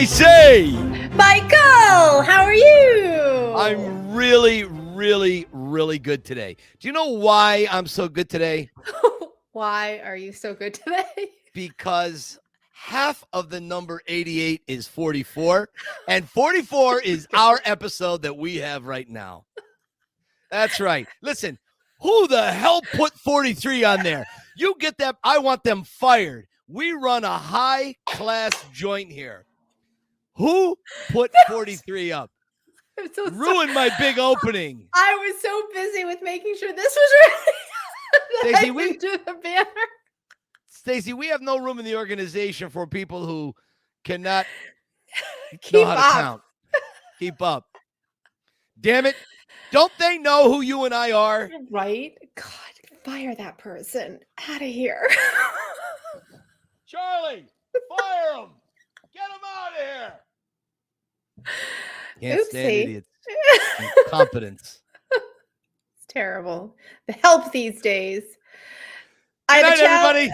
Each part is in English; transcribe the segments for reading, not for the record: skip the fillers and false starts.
Stacy! Michael, how are you? I'm really, really, really good today. Do you know why I'm so good today? Why are you so good today? Because half of the number 88 is 44, and 44 is our episode that we have right now. That's right. Listen, who the hell put 43 on there? You get that? I want them fired. We run a high-class joint here. Who put 43 up? I'm so Ruined my big opening. I was so busy with making sure this was ready. Stacy, we do the banner. Stacy, we have no room in the organization for people who cannot Keep know how to up. count. Keep up. Damn it. Don't they know who you and I are? Right? God, fire that person out of here. Charlie, fire him. Get him out of here. Can't stand Oopsie. idiots. Incompetence. It's terrible. The help these days. Good night, everybody.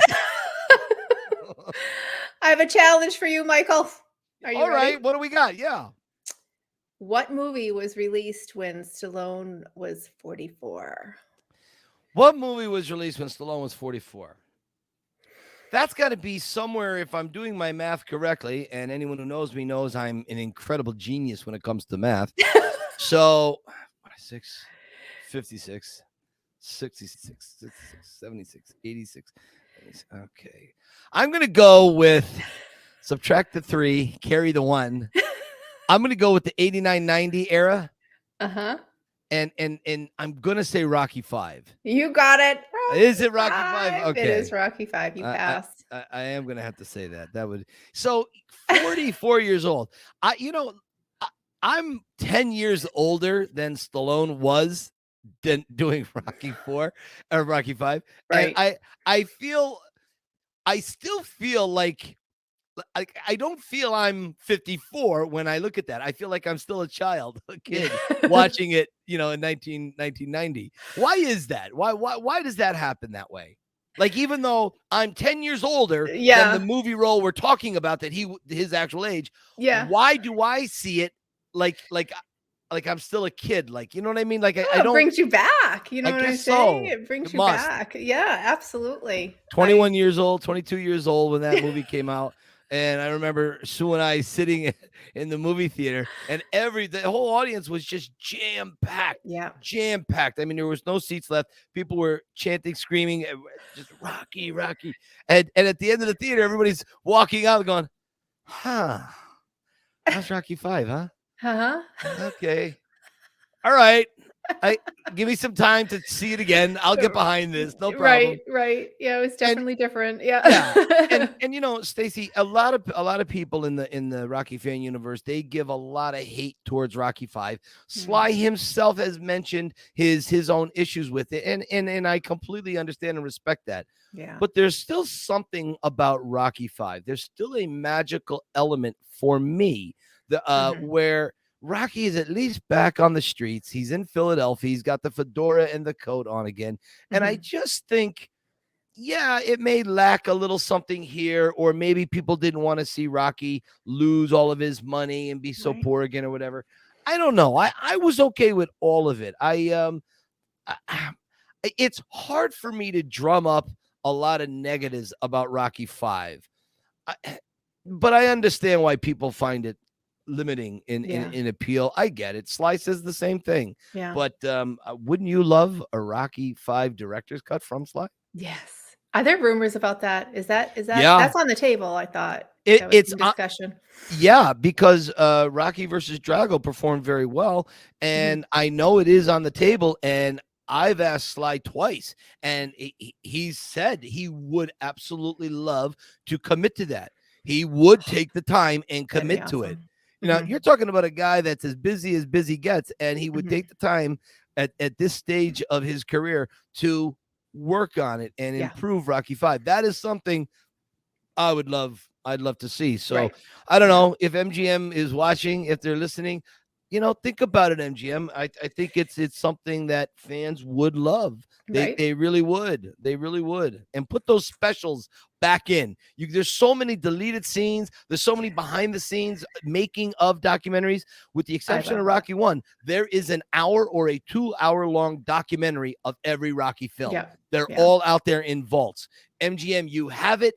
I have a challenge for you, Michael. Are you All ready? right. What do we got? Yeah. What movie was released when Stallone was 44? What movie was released when Stallone was 44? That's got to be somewhere, if I'm doing my math correctly, and anyone who knows me knows I'm an incredible genius when it comes to math. So, 56, 56, 66, 76, 86. Okay. I'm going to go with subtract the 3, carry the 1. I'm going to go with the 89-90 era. Uh-huh. And I'm going to say Rocky 5. You got it. Is it Rocky 5? Okay. It is Rocky 5. You passed. I am going to have to say that. That would. So 44 years old. I'm 10 years older than Stallone was doing Rocky 4 or Rocky 5. Right. And I still feel like I don't feel I'm 54 when I look at that. I feel like I'm still a child, a kid watching it, in 1990. Why is that? Why does that happen that way? Like, even though I'm 10 years older than the movie role we're talking about, that his actual age. Yeah. Why do I see it like I'm still a kid? Like, you know what I mean? Like, I don't. It brings you back. You know what I'm saying? So. It brings It you must. back. Yeah, absolutely. 21 years old, 22 years old when that movie came out. And I remember Sue and I sitting in the movie theater, and the whole audience was just jam-packed. Yeah. Jam-packed. I mean, there was no seats left. People were chanting, screaming, just Rocky, Rocky. And at the end of the theater, everybody's walking out going, that's Rocky 5, huh? Uh-huh. Okay. All right. Give me some time to see it again. I'll get behind this. No problem. Right. Yeah, it was definitely different. Yeah. And Stacy, a lot of people in the Rocky fan universe, they give a lot of hate towards Rocky 5. Sly himself has mentioned his own issues with it, and I completely understand and respect that. Yeah. But there's still something about Rocky 5. There's still a magical element for me, where Rocky is at least back on the streets. He's in Philadelphia. He's got the fedora and the coat on again. And I just think, it may lack a little something here, or maybe people didn't want to see Rocky lose all of his money and be so poor again or whatever. I don't know. I was okay with all of it. It's hard for me to drum up a lot of negatives about Rocky 5. But I understand why people find it limiting in appeal. I get it. Sly says the same thing. Yeah. But wouldn't you love a Rocky 5 director's cut from Sly? Yes. Are there rumors about that? Is that Yeah. That's on the table, I thought. It's in discussion. Because Rocky versus Drago performed very well, and I know it is on the table, and I've asked Sly twice, and he said he would absolutely love to commit to that. He would take the time and commit to it. You're talking about a guy that's as busy gets, and he would take the time at this stage of his career to work on it and improve Rocky 5. That is something I'd love to see. So I don't know if MGM is watching, if they're listening, think about it, MGM. I think it's something that fans would love. They really would. They really would. And put those specials back in. There's so many deleted scenes. There's so many behind the scenes making of documentaries. With the exception of Rocky 1, there is an hour or a 2-hour long documentary of every Rocky film. Yeah. They're all out there in vaults. MGM, you have it.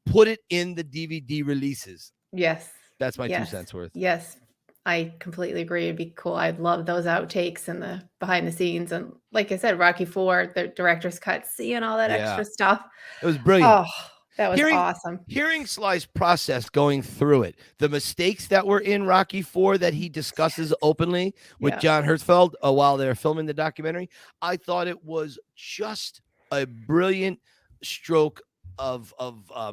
Put it in the DVD releases. Yes. That's my 2 cents worth. Yes. I completely agree. It'd be cool. I'd love those outtakes and the behind the scenes. And like I said, Rocky 4, the director's cut, seeing all that extra stuff. It was brilliant. Oh, that was awesome. Hearing Sly's process going through it, the mistakes that were in Rocky 4 that he discusses openly with John Hertzfeld while they're filming the documentary, I thought it was just a brilliant stroke of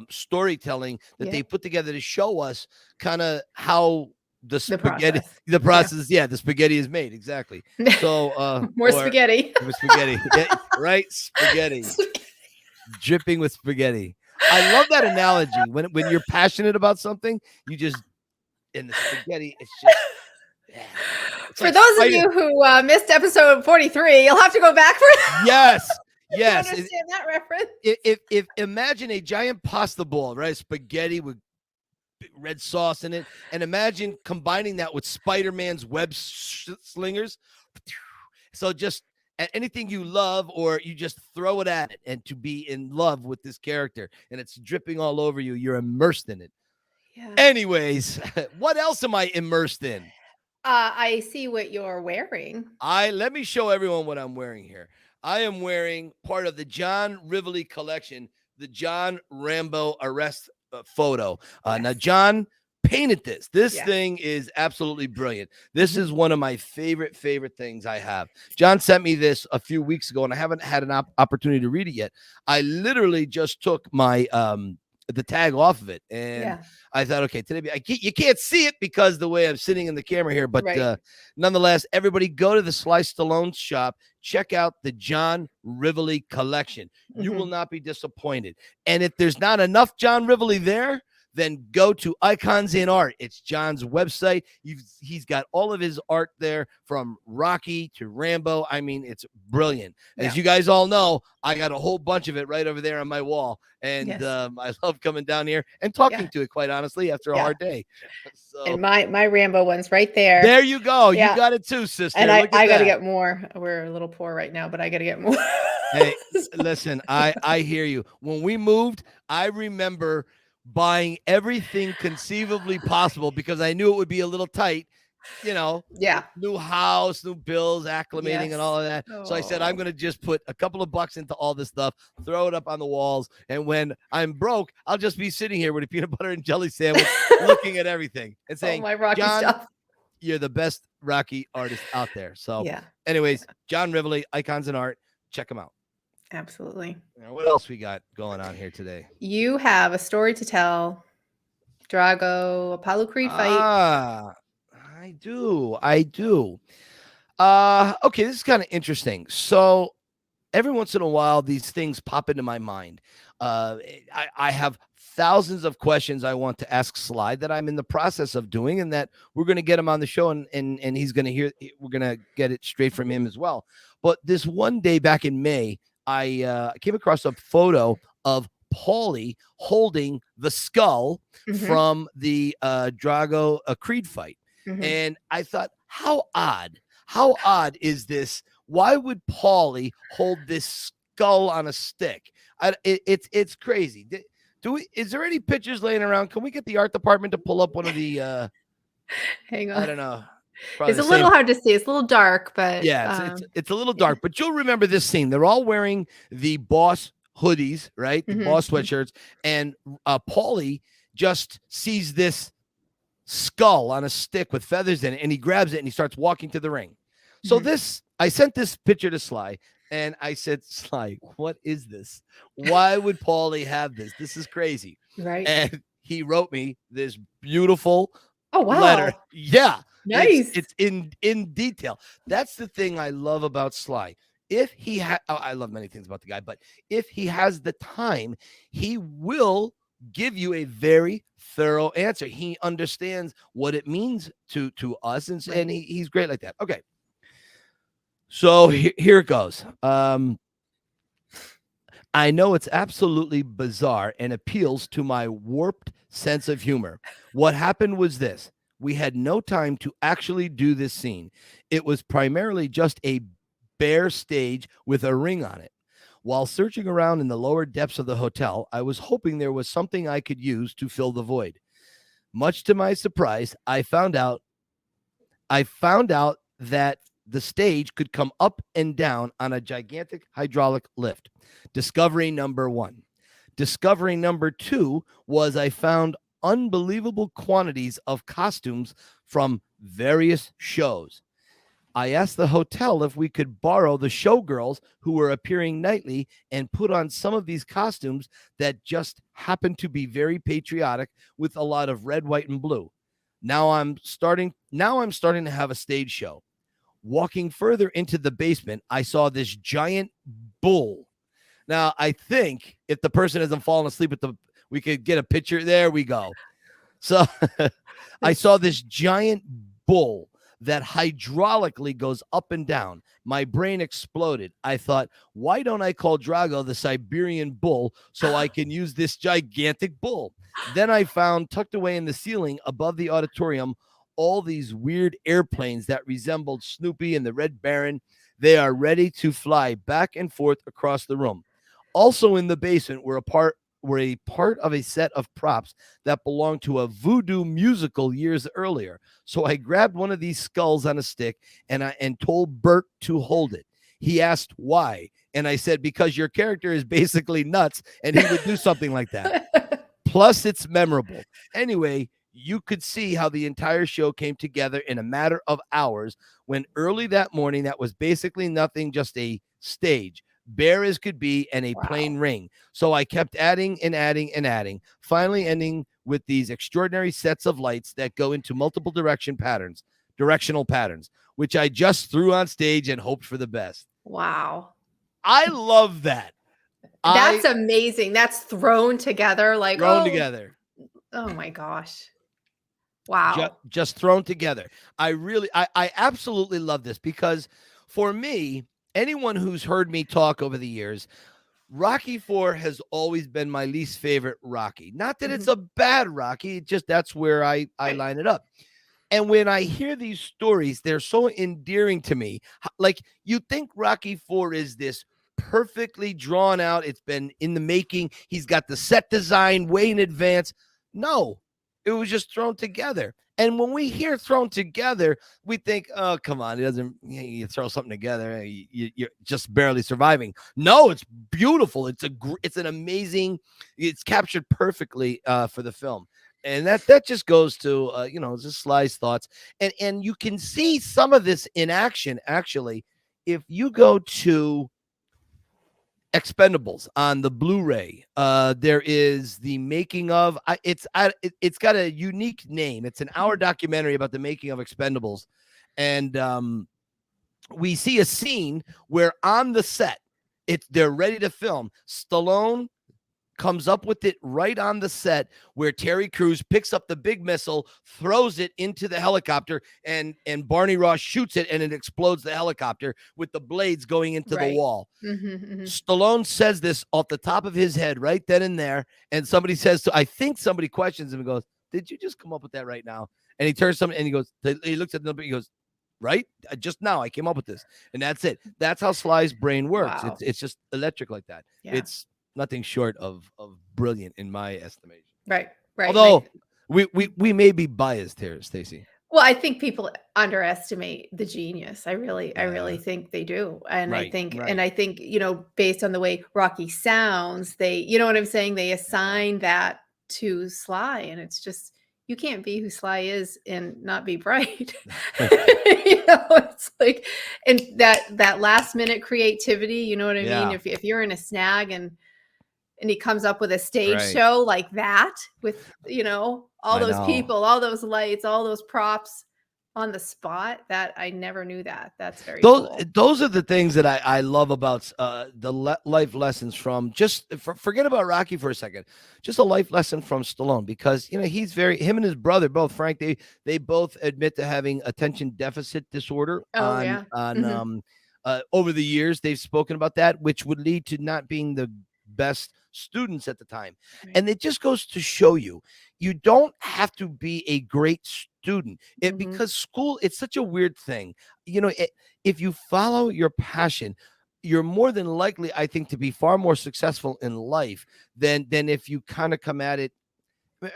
storytelling that they put together to show us kind of how the spaghetti the spaghetti is made. Exactly. So more spaghetti. Right, spaghetti dripping with spaghetti. I love that analogy. When you're passionate about something, you just in the spaghetti, it's just for like those of you who missed episode 43, you'll have to go back for that. Yes. Understand that reference. If imagine a giant pasta ball, right? Spaghetti with red sauce in it, and imagine combining that with Spider-Man's web slingers. So just anything you love, or you just throw it at it, and to be in love with this character, and it's dripping all over you. You're immersed in it. Yeah. Anyways, what else am I immersed in? I see what you're wearing. Let me show everyone what I'm wearing here. I am wearing part of the John Rivoli collection, the John Rambo arrest photo. Now, John painted this. This thing is absolutely brilliant. This is one of my favorite things I have. John sent me this a few weeks ago, and I haven't had an opportunity to read it yet. I literally just took my the tag off of it, and I thought, okay, today you can't see it because the way I'm sitting in the camera here, but nonetheless, everybody go to the Sly Stallone shop, check out the John Rivoli collection. You will not be disappointed. And if there's not enough John Rivoli there, then go to Icons in Art. It's John's website. He's got all of his art there, from Rocky to Rambo. I mean, it's brilliant. As you guys all know, I got a whole bunch of it right over there on my wall. And I love coming down here and talking to it, quite honestly, after a hard day. So, and my Rambo one's right there. There you go. You got it too, sister. And I got to get more. We're a little poor right now, but I got to get more. Hey, listen, I hear you. When we moved, I remember buying everything conceivably possible because I knew it would be a little tight, new house, new bills, acclimating and all of that. So I said, I'm going to just put a couple of bucks into all this stuff, throw it up on the walls. And when I'm broke, I'll just be sitting here with a peanut butter and jelly sandwich, looking at everything and saying, my Rocky John, stuff. You're the best Rocky artist out there. So anyways, John Rivoli, Icons in Art, check them out. Absolutely. What else we got going on here today? You have a story to tell. Drago, Apollo Creed fight. I do. Okay, this is kind of interesting. So every once in a while, these things pop into my mind. I have thousands of questions I want to ask Sly that I'm in the process of doing, and that we're going to get him on the show, and he's going to hear. We're going to get it straight from him as well. But this one day back in May, I came across a photo of Paulie holding the skull from the Drago-Creed fight. And I thought, how odd is this? Why would Paulie hold this skull on a stick? It's crazy. Is there any pictures laying around? Can we get the art department to pull up one of the hang on. I don't know. It's a little hard to see. It's a little dark, but it's a little dark. But you'll remember this scene. They're all wearing the Boss hoodies, right? The Boss sweatshirts, and Paulie just sees this skull on a stick with feathers in it, and he grabs it and he starts walking to the ring. So I sent this picture to Sly, and I said, Sly, what is this? Why would Paulie have this? This is crazy, right? And he wrote me this beautiful wow letter. Yeah. Nice. It's in detail. That's the thing I love about Sly. If he I love many things about the guy, but if he has the time, he will give you a very thorough answer. He understands what it means to us, and he's great like that. Okay. So here it goes. I know it's absolutely bizarre and appeals to my warped sense of humor. What happened was this. We had no time to actually do this scene. It was primarily just a bare stage with a ring on it. While searching around in the lower depths of the hotel, I was hoping there was something I could use to fill the void. Much to my surprise, I found out that the stage could come up and down on a gigantic hydraulic lift. Discovery number one. Discovery number two was I found unbelievable quantities of costumes from various shows. I asked the hotel if we could borrow the showgirls who were appearing nightly and put on some of these costumes that just happened to be very patriotic with a lot of red, white, and blue. Now I'm starting to have a stage show. Walking further into the basement, I saw this giant bull. Now, I think if the person hasn't fallen asleep we could get a picture. There we go. So I saw this giant bull that hydraulically goes up and down. My brain exploded. I thought, why don't I call Drago the Siberian bull so I can use this gigantic bull? Then I found tucked away in the ceiling above the auditorium all these weird airplanes that resembled Snoopy and the Red Baron. They are ready to fly back and forth across the room. Also in the basement were a part of a set of props that belonged to a voodoo musical years earlier. So I grabbed one of these skulls on a stick and told Bert to hold it. He asked why, and I said, because your character is basically nuts and he would do something like that. Plus, it's memorable. Anyway, you could see how the entire show came together in a matter of hours when early that morning, that was basically nothing, just a stage, bare as could be, and a plain ring. So I kept adding and adding and adding, finally ending with these extraordinary sets of lights that go into multiple directional patterns, which I just threw on stage and hoped for the best. Wow. I love that. That's amazing. That's thrown together together. Oh my gosh. Wow. Just thrown together. I absolutely love this because for me, anyone who's heard me talk over the years, Rocky IV has always been my least favorite Rocky. Not that it's a bad Rocky, it's just that's where I line it up. And when I hear these stories, they're so endearing to me. Like, you think Rocky IV is this perfectly drawn out, it's been in the making, he's got the set design way in advance. No, it was just thrown together. And when we hear thrown together, we think, oh, come on, you throw something together, you're just barely surviving. No, it's beautiful. It's an amazing, it's captured perfectly for the film. And that just goes to, just Sly's thoughts. And you can see some of this in action, actually, if you go to Expendables on the Blu-ray. There is the making of. It's got a unique name. It's an hour documentary about the making of Expendables, and we see a scene where on the set, they're ready to film. Stallone comes up with it right on the set where Terry Crews picks up the big missile, throws it into the helicopter, and Barney Ross shoots it, and it explodes the helicopter with the blades going into the wall. Stallone says this off the top of his head right then and there, and somebody questions him and goes, did you just come up with that right now? And he turns something and he looks at them, he goes, right? Just now I came up with this. And that's it. That's how Sly's brain works. Wow. It's just electric like that. Yeah. It's nothing short of brilliant in my estimation. Right. Although we may be biased here, Stacy. Well, I think people underestimate the genius. I really think they do. And I think, based on the way Rocky sounds, you know what I'm saying? They assign that to Sly, and it's just, you can't be who Sly is and not be bright. It's like, and that last minute creativity, you know what I mean? If you're in a snag and he comes up with a stage show like that with, all those people, all those lights, all those props. on the spot. That I never knew that. That's very Those cool. those are the things that I love about life lessons from forget about Rocky for a second. Just a life lesson from Stallone, because he's him and his brother both, Frank, they both admit to having attention deficit disorder Oh yeah. Over the years. They've spoken about that, which would lead to not being the best students at the time. Right. And it just goes to show you don't have to be a great student because school, it's such a weird thing. If you follow your passion, you're more than likely, I think, to be far more successful in life than if you kind of come at it.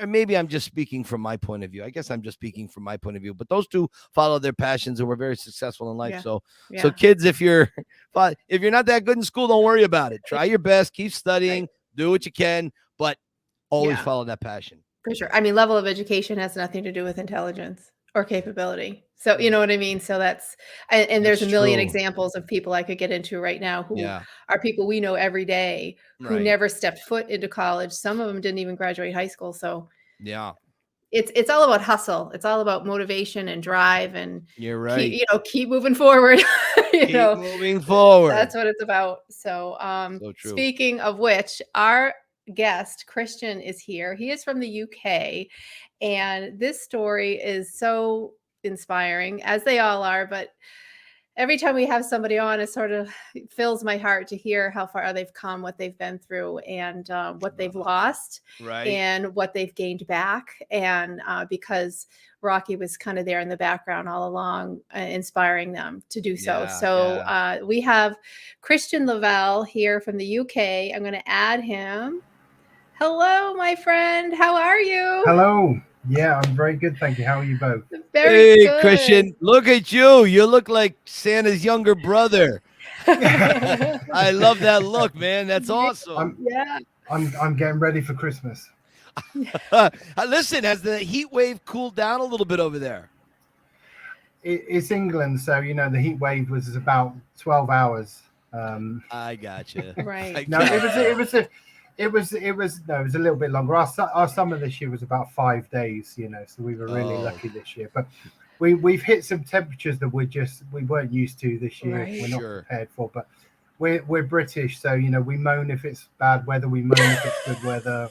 Maybe I'm just speaking from my point of view. I guess I'm just speaking from my point of view. But those two follow their passions and were very successful in life. Yeah. So kids, if you're not that good in school, don't worry about it. Try your best, keep studying, do what you can, but always follow that passion. For sure. I mean, level of education has nothing to do with intelligence or capability. So, you know what I mean? So and there's a million examples of people I could get into right now who are people we know every day who never stepped foot into college. Some of them didn't even graduate high school. So it's all about hustle. It's all about motivation and drive, and you're right. Keep moving forward. Moving forward. That's what it's about. So, so true. Speaking of which, our guest Kristian is here. He is from the UK, and this story is so inspiring, as they all are, but every time we have somebody on, it sort of fills my heart to hear how far they've come, what they've been through, and what they've lost, and what they've gained back. And because Rocky was kind of there in the background all along, inspiring them to do so. We have Kristian Lovell here from the UK. I'm going to add him. Hello, my friend. How are you? Hello. Yeah, I'm very good. Thank you. How are you both? Very good. Kristian, look at you. You look like Santa's younger brother. I love that look, man. That's awesome. I'm getting ready for Christmas. Listen, has the heat wave cooled down a little bit over there? It's England, so the heat wave was about 12 hours. I gotcha. Right. No, it was a little bit longer. Our summer this year was about 5 days, so we were really lucky this year. But we've hit some temperatures that we weren't used to this year. Right. We're not prepared for. But we're British, so we moan if it's bad weather, we moan if it's good weather.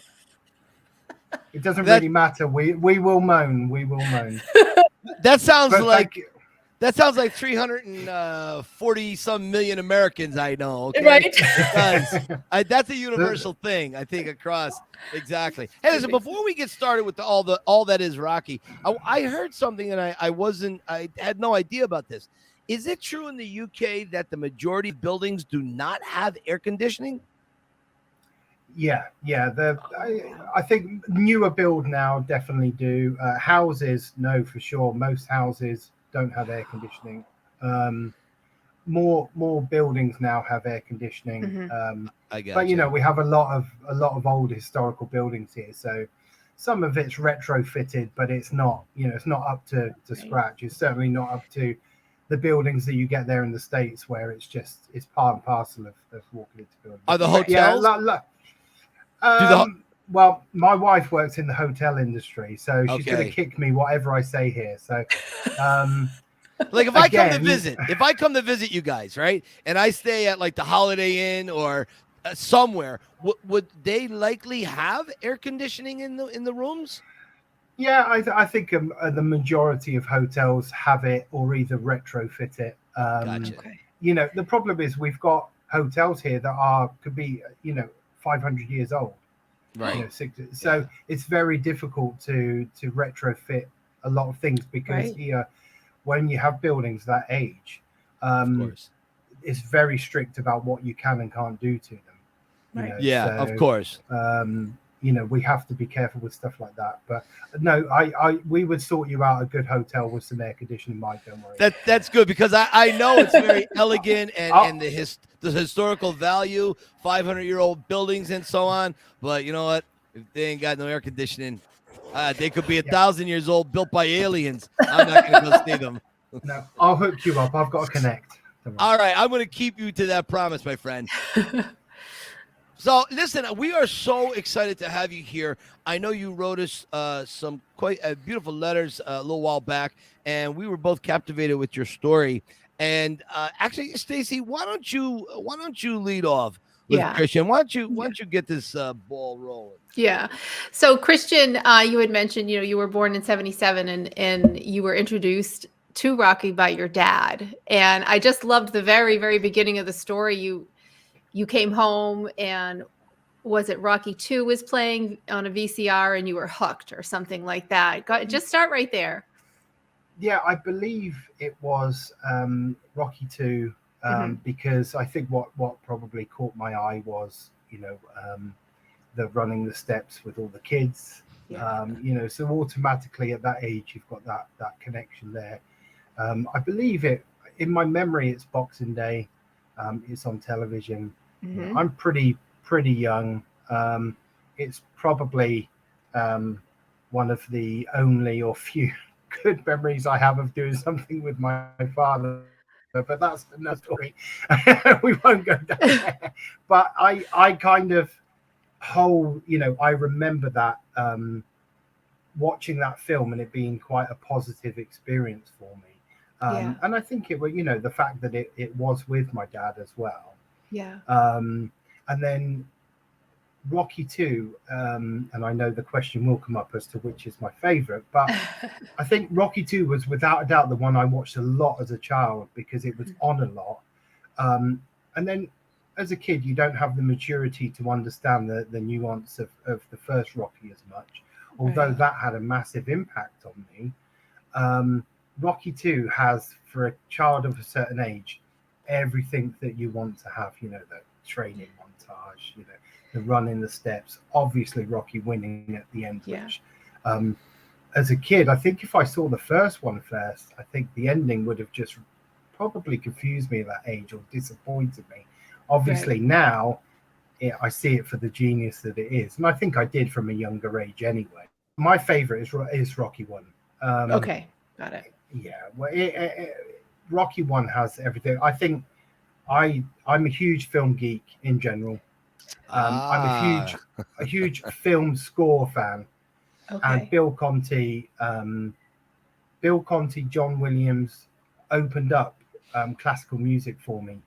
It doesn't really matter. We will moan. We will moan. That sounds That sounds like 340 some million Americans I know. Okay? Right. That's a universal thing, I think, across. Exactly. Hey, listen, before we get started with all that is Rocky, I heard something and I had no idea about this. Is it true in the UK that the majority of buildings do not have air conditioning? Yeah. I think newer build now definitely do. Houses, no, for sure. Most houses don't have air conditioning. More buildings now have air conditioning. I guess. But we have a lot of old historical buildings here, so some of it's retrofitted, but it's not it's not up to scratch. It's certainly not up to the buildings that you get there in the States, where it's part and parcel of walking into buildings. Are the hotels? Well, my wife works in the hotel industry, so she's going to kick me whatever I say here. So, like if I come to visit you guys, right, and I stay at like the Holiday Inn or somewhere, would they likely have air conditioning in the rooms? Yeah, I think the majority of hotels have it or either retrofit it. Gotcha. The problem is we've got hotels here that could be 500 years old. Right. So it's very difficult to retrofit a lot of things because here, when you have buildings that age, of course, it's very strict about what you can and can't do to them. Of course. We have to be careful with stuff like that. But no, we would sort you out a good hotel with some air conditioning, Mike. Don't worry. That's good because I know it's very elegant and the historical value, 500-year-old buildings and so on. But you know what? If they ain't got no air conditioning, they could be 1,000 years old, built by aliens. I'm not going to go see them. No, I'll hook you up. I've got to connect. All right, I'm going to keep you to that promise, my friend. So listen, we are so excited to have you here. I know you wrote us some quite beautiful letters a little while back, and we were both captivated with your story. And actually, Stacy, why don't you lead off with Kristian? Why don't you get this ball rolling? Yeah. So Kristian, you had mentioned, you were born in 77 and you were introduced to Rocky by your dad. And I just loved the very, very beginning of the story. You came home and was it Rocky 2 was playing on a VCR and you were hooked or something like that. Just start right there. Yeah, I believe it was Rocky 2 because I think what probably caught my eye was, the running the steps with all the kids. So automatically at that age you've got that connection there. I believe it in my memory it's Boxing Day. It's on television. I'm pretty young. It's probably one of the only or few good memories I have of doing something with my father, but that's another story. We won't go down there. But I kind of I remember that watching that film and it being quite a positive experience for me. And I think it was, the fact that it was with my dad as well. And then Rocky 2, and I know the question will come up as to which is my favorite, but I think Rocky 2 was without a doubt the one I watched a lot as a child because it was on a lot. And then as a kid, you don't have the maturity to understand the nuance of the first Rocky as much, although that had a massive impact on me. Rocky 2 has, for a child of a certain age, everything that you want to have, the training montage, the run in the steps, obviously Rocky winning at the end, which as a kid, I think if I saw the first one first, I think the ending would have just probably confused me at that age or disappointed me. Obviously now I see it for the genius that it is, and I think I did from a younger age anyway. My favorite is Rocky 1. Okay, got it. Yeah, well, Rocky 1 has everything. I think I'm a huge film geek in general. I'm a huge film score fan. And Bill Conti, John Williams opened up classical music for me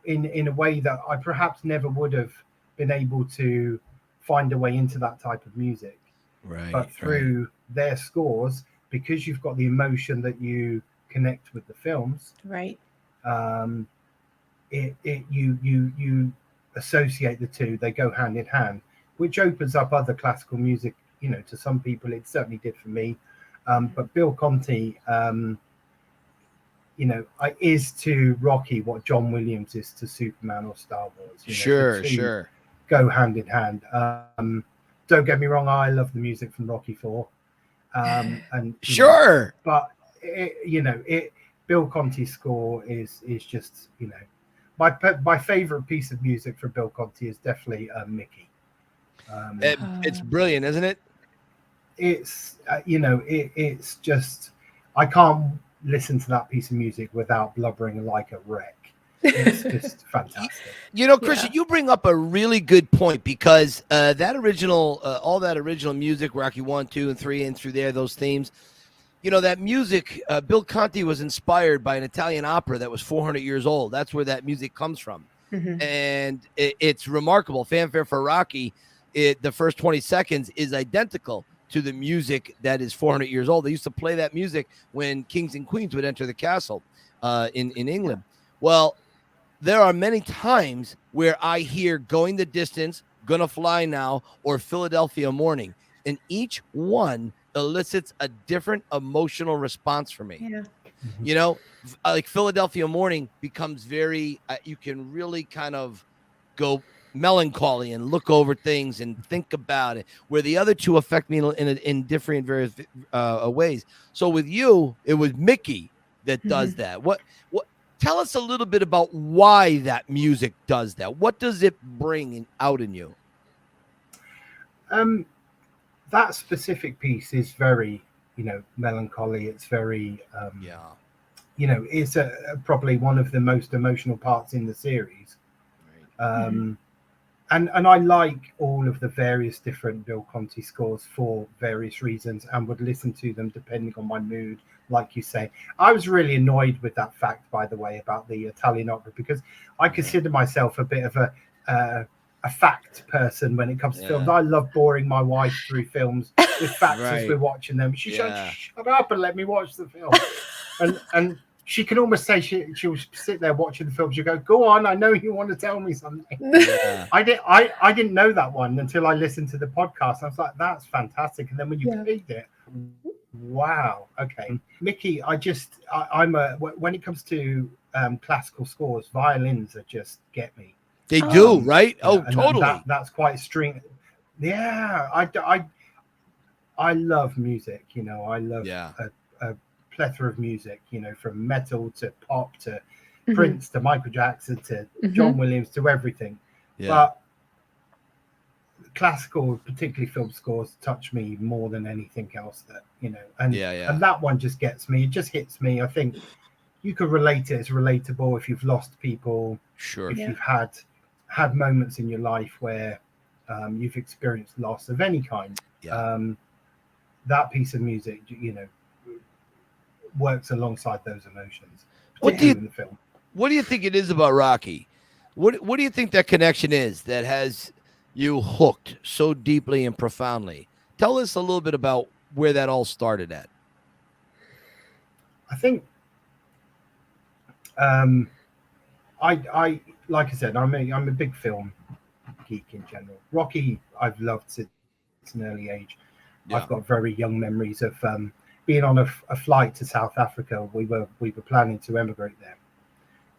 in a way that I perhaps never would have been able to find a way into that type of music. But through their scores, because you've got the emotion that you connect with the films, you associate the two. They go hand in hand, which opens up other classical music. To some people, it certainly did for me. But Bill Conti, is to Rocky what John Williams is to Superman or Star Wars. Sure. Go hand in hand. Don't get me wrong, I love the music from Rocky 4. But Bill Conti's score is just my favorite piece of music for Bill Conti is definitely Mickey. It's brilliant, isn't it? It's it's just I can't listen to that piece of music without blubbering like a wreck. It's just fantastic. Kristian, you bring up a really good point because that original, all that original music, Rocky 1, 2, and 3, and through there, those themes, that music, Bill Conti was inspired by an Italian opera that was 400 years old. That's where that music comes from. And it's remarkable. Fanfare for Rocky, the first 20 seconds is identical to the music that is 400 years old. They used to play that music when kings and queens would enter the castle in England. Well, there are many times where I hear Going the Distance, Gonna Fly Now, or Philadelphia Morning, and each one elicits a different emotional response for me. Like Philadelphia Morning becomes very, you can really kind of go melancholy and look over things and think about it, where the other two affect me in different various ways. So with you, it was Mickey that does that. What tell us a little bit about why that music does that. What does it bring out in you? That specific piece is very, melancholy. It's very, it's probably one of the most emotional parts in the series. And I like all of the various different Bill Conti scores for various reasons, and would listen to them depending on my mood, like you say. I was really annoyed with that fact, by the way, about the Italian Opera, because I consider myself a bit of a fact person when it comes to films. I love boring my wife through films with facts as we're watching them. She should shut up and let me watch the film. and she can almost say she'll sit there watching the film. She'll go, "Go on, I know you want to tell me something." Yeah. I didn't know that one until I listened to the podcast. I was like, "That's fantastic!" And then when you played it, wow, okay, Mickey. When it comes to classical scores, violins are just get me. They do, right? Totally. That's quite string. Yeah, I love music. You know, I love a plethora of music, you know, from metal to pop to Prince to Michael Jackson to John Williams to everything. But classical, particularly film scores, touch me more than anything else. That, you know, and that one just gets me. It just hits me. I think you can relate it. It's relatable if you've lost people. Sure. If you've had moments in your life where you've experienced loss of any kind. That piece of music, you know, works alongside those emotions. What do you think it is about Rocky? What do you think that connection is that has you hooked so deeply and profoundly? Tell us a little bit about where that all started at. I think I like I said, I'm a big film geek in general. Rocky I've loved since an early age. I've got very young memories of being on a flight to South Africa. We were planning to emigrate there,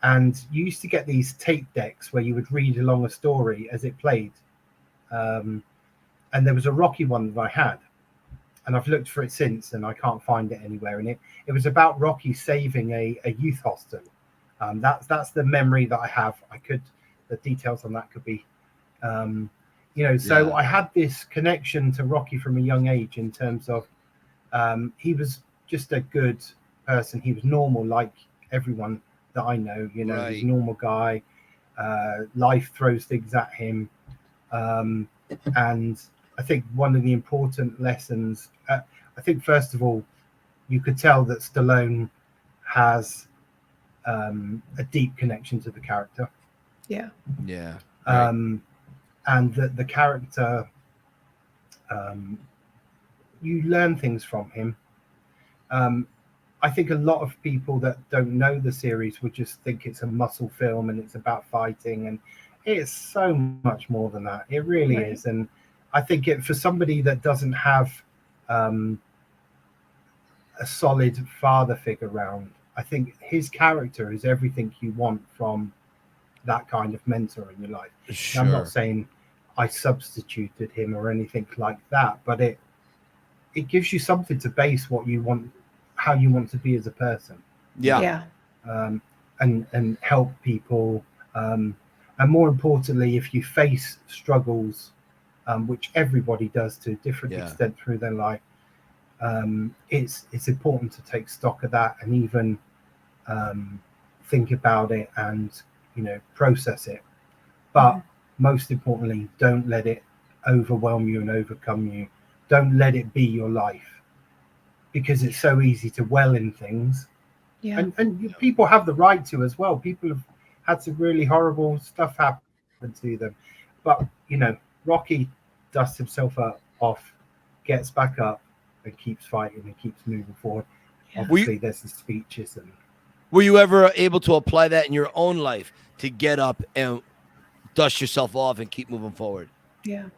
and you used to get these tape decks where you would read along a story as it played. And there was a Rocky one that I had, and I've looked for it since, and I can't find it anywhere. And it was about Rocky saving a youth hostel. That's the memory that I have. The details on that could be, you know. So I had this connection to Rocky from a young age in terms of he was just a good person. He was normal, like everyone that I know. You know, he's a normal guy. Life throws things at him, and I think one of the important lessons. I think first of all, you could tell that Stallone has a deep connection to the character. Yeah. And that the character, you learn things from him. I think a lot of people that don't know the series would just think it's a muscle film and it's about fighting, and it's so much more than that. It really is. And I think for somebody that doesn't have a solid father figure around, I think his character is everything you want from that kind of mentor in your life. Sure. I'm not saying I substituted him or anything like that, but it gives you something to base what you want, how you want to be as a person. And help people, and more importantly, if you face struggles, which everybody does to a different extent through their life, it's important to take stock of that and even think about it and, you know, process it. But most importantly, don't let it overwhelm you and overcome you. Don't let it be your life, because it's so easy to dwell in things. And people have the right to as well. People have had some really horrible stuff happen to them, but, you know, Rocky dusts himself off, gets back up, and keeps fighting and keeps moving forward. Obviously, there's the speeches. And were you ever able to apply that in your own life to get up and dust yourself off and keep moving forward? Yeah,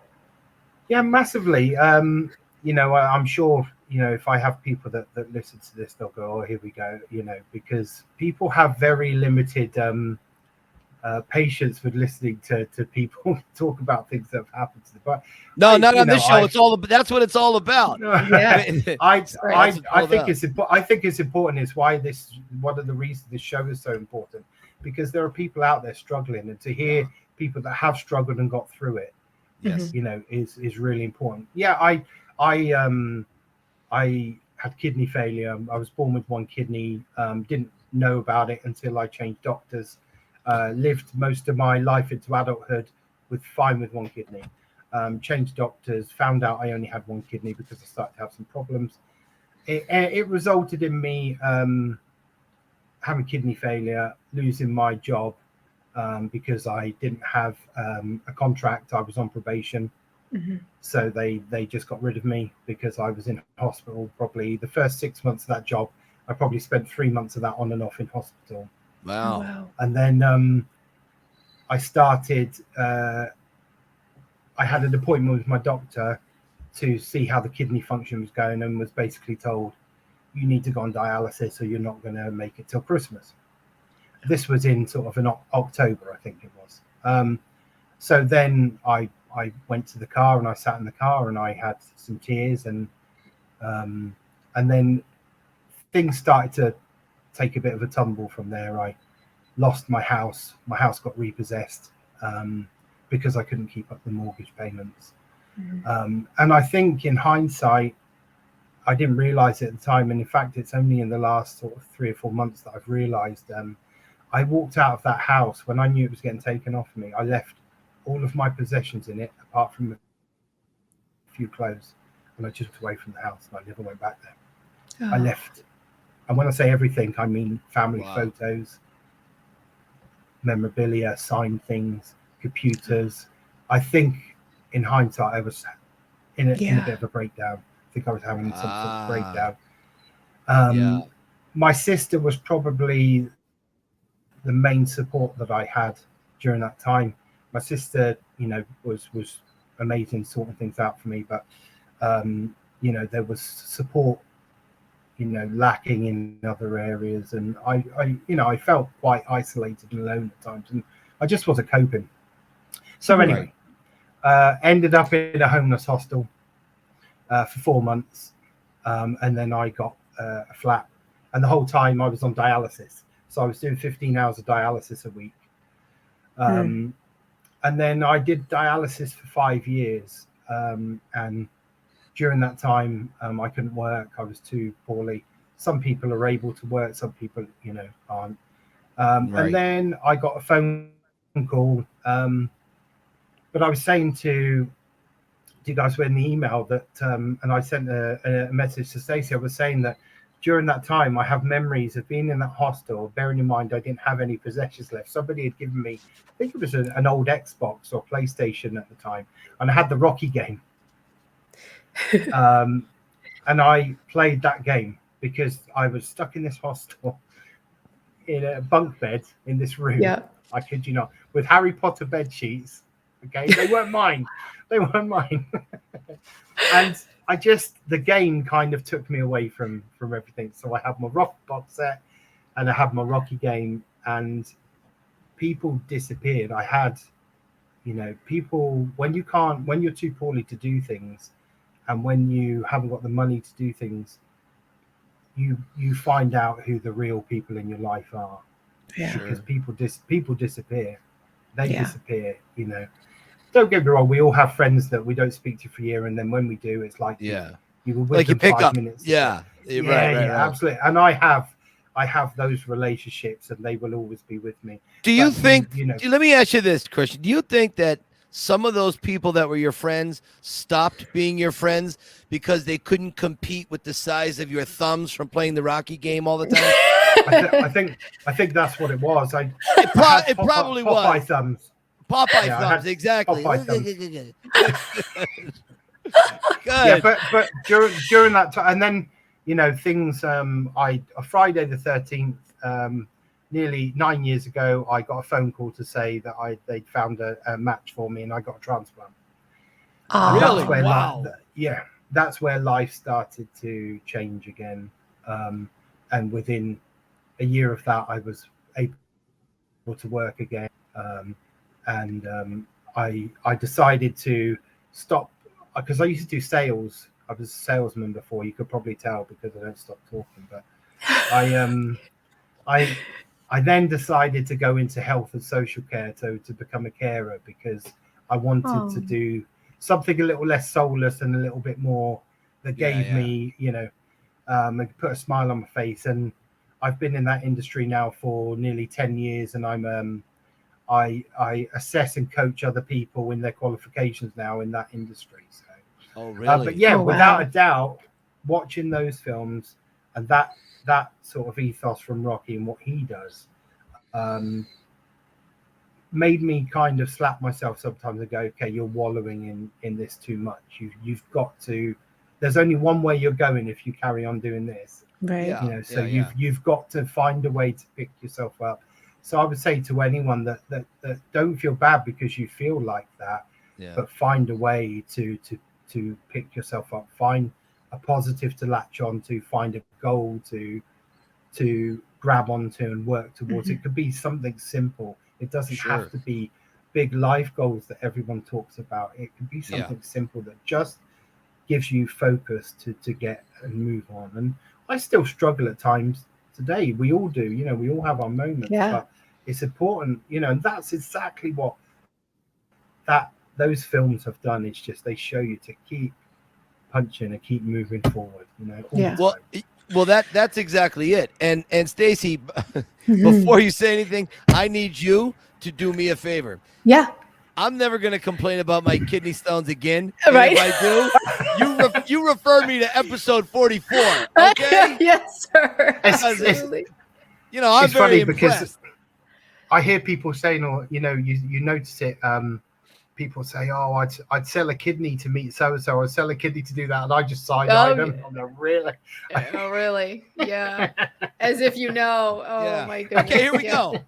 massively. You know, I'm sure, you know, if I have people that listen to this, they'll go, "Oh, here we go," you know, because people have very limited patience with listening to people talk about things that have happened to them. But not on this show. That's what it's all about. I think it's important. It's why one of the reasons this show is so important, because there are people out there struggling, and to hear people that have struggled and got through it, you know, is really important. I had kidney failure. I was born with one kidney. Didn't know about it until I changed doctors. Lived most of my life into adulthood fine with one kidney. Changed doctors, found out I only had one kidney because I started to have some problems. It resulted in me having kidney failure, losing my job because I didn't have a contract. I was on probation. So they just got rid of me because I was in hospital. Probably the first 6 months of that job, I probably spent 3 months of that on and off in hospital. Wow. And then I started, I had an appointment with my doctor to see how the kidney function was going, and was basically told, you need to go on dialysis or you're not going to make it till Christmas. This was in sort of an October, I think it was. So then I went to the car and I sat in the car and I had some tears, and then things started to take a bit of a tumble from there. I lost my house. My house got repossessed because I couldn't keep up the mortgage payments. And I think in hindsight, I didn't realize it at the time. And in fact, it's only in the last sort of 3 or 4 months that I've realized. I walked out of that house when I knew it was getting taken off me. I left all of my possessions in it, apart from a few clothes. And I just went away from the house and I never went back there. I left. And when I say everything, I mean family photos, memorabilia, signed things, computers. I think in hindsight, I was in a bit of a breakdown. I think I was having some sort of breakdown. My sister was probably the main support that I had during that time. My sister, was amazing, sorting things out for me, but there was support, lacking in other areas, and I felt quite isolated and alone at times, and I just wasn't coping. So anyway, ended up in a homeless hostel for 4 months, and then I got a flat, and the whole time I was on dialysis. So I was doing 15 hours of dialysis a week. And then I did dialysis for 5 years. And during that time, I couldn't work. I was too poorly. Some people are able to work. Some people, aren't. And then I got a phone call. But I was saying to you guys in the email that, and I sent a message to Stacy. I was saying that during that time, I have memories of being in that hostel, bearing in mind I didn't have any possessions left. Somebody had given me, I think it was an old Xbox or PlayStation at the time, and I had the Rocky game. And I played that game because I was stuck in this hostel in a bunk bed in this room. Yeah. I kid you not, with Harry Potter bed sheets. Okay, they weren't mine. They weren't mine. And the game kind of took me away from everything. So I have my Rock box set and I have my Rocky game, and people disappeared. I had, people, when you're too poorly to do things, and when you haven't got the money to do things, you find out who the real people in your life are. Yeah. Because people disappear. They disappear, Don't get me wrong, we all have friends that we don't speak to for a year, and then when we do, it's like you were with like them you pick 5 up. minutes. Right, absolutely. And I have those relationships, and they will always be with me. Do you think? Let me ask you this, Kristian. Do you think that some of those people that were your friends stopped being your friends because they couldn't compete with the size of your thumbs from playing the Rocky game all the time? I think that's what it was. It probably was. Popeye thumbs. Popeye thumbs, exactly. Popeye thumbs. Good. Yeah, but during that time, and then things. Friday the 13th, nearly 9 years ago, I got a phone call to say that they'd found a match for me, and I got a transplant. Really? Wow. That's where life started to change again. And within a year of that, I was able to work again. And I decided to stop, because I used to do sales. I was a salesman before. You could probably tell because I don't stop talking. But I then decided to go into health and social care to become a carer, because I wanted to do something a little less soulless and a little bit more that gave me, put a smile on my face. And I've been in that industry now for nearly 10 years, and I assess and coach other people in their qualifications now in that industry. So, oh really? But yeah, Oh, without wow. a doubt, watching those films and that sort of ethos from Rocky and what he does, made me kind of slap myself sometimes and go, okay, you're wallowing in this too much. You've got to. There's only one way you're going if you carry on doing this. Right. Yeah. You know, so you've got to find a way to pick yourself up. So I would say to anyone that don't feel bad because you feel like that, but find a way to pick yourself up. Find a positive to latch on to. Find a goal to grab onto and work towards. It could be something simple. It doesn't have to be big life goals that everyone talks about. It could be something simple that just gives you focus to get and move on. And I still struggle at times today. We all do, you know, we all have our moments, but it's important, you know, and that's exactly what those films have done. It's just they show you to keep punching and keep moving forward, you know. Well, that's exactly it. And Stacy, before you say anything, I need you to do me a favor. Yeah. I'm never going to complain about my kidney stones again. Right. If I do, you refer me to episode 44. Okay. Yes, sir. Absolutely. You know, I'm it's very funny impressed. Because I hear people saying, or you know, you notice it. People say, "Oh, I'd sell a kidney to meet so and so. I'd sell a kidney to do that," and I just side-eye them. I'm like, really? Oh, really? Yeah. As if you know. Oh my goodness. Okay, here we go.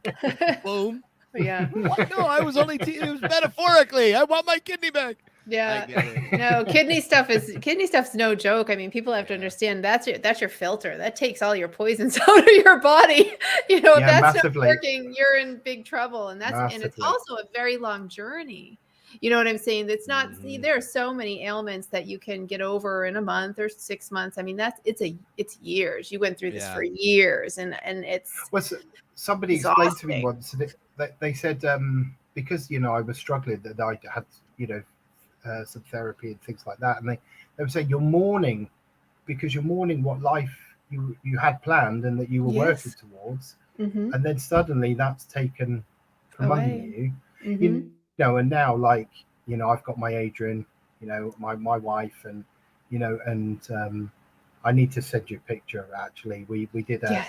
Boom. Yeah. What? No, I was only. It was metaphorically. I want my kidney back. Yeah. No, kidney stuff's no joke. I mean, people have to understand that's your filter. That takes all your poisons out of your body. You know, if that's not working, you're in big trouble. And and it's also a very long journey. You know what I'm saying? It's not, there are so many ailments that you can get over in a month or 6 months. I mean, it's years. You went through this for years and it's. Well, somebody explained to me once that they said, because, you know, I was struggling, that I had, you know, some therapy and things like that. And they would say you're mourning because you're mourning what life you had planned and that you were working towards. And then suddenly that's taken from under you. You know, and now, like, you know, I've got my Adrian, you know, my wife, and, you know, and I need to send you a picture, actually. We did during How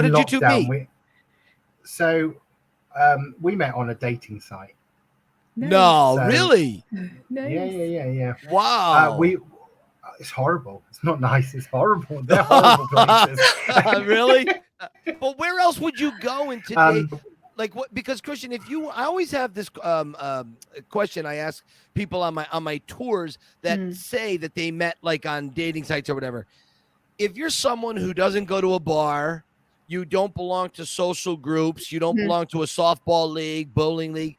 did lockdown, you two meet? We met on a dating site. Nice. No, really? Nice. Yeah. Wow. It's horrible. It's not nice. It's horrible. They're horrible places. Really? But where else would you go in today? Like what? Because Kristian, I always have this question I ask people on my tours that say that they met like on dating sites or whatever. If you're someone who doesn't go to a bar, you don't belong to social groups, you don't belong to a softball league, bowling league,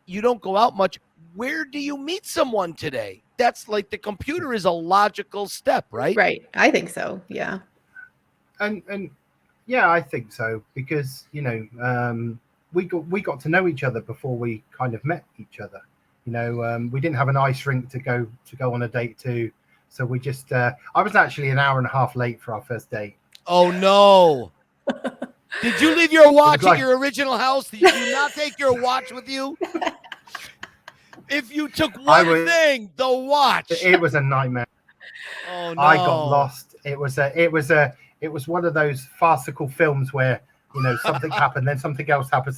you don't go out much, where do you meet someone today? That's like the computer is a logical step, right? Right. I think so. Yeah. And yeah, I think so, because, you know, we got to know each other before we kind of met each other. You know, we didn't have an ice rink to go on a date to, so we just I was actually an hour and a half late for our first date. Oh no. Did you leave your watch at your original house? Did you not take your watch with you? If you took one thing, the watch. It was a nightmare. Oh no. I got lost. It was one of those farcical films where, you know, something happened, then something else happened,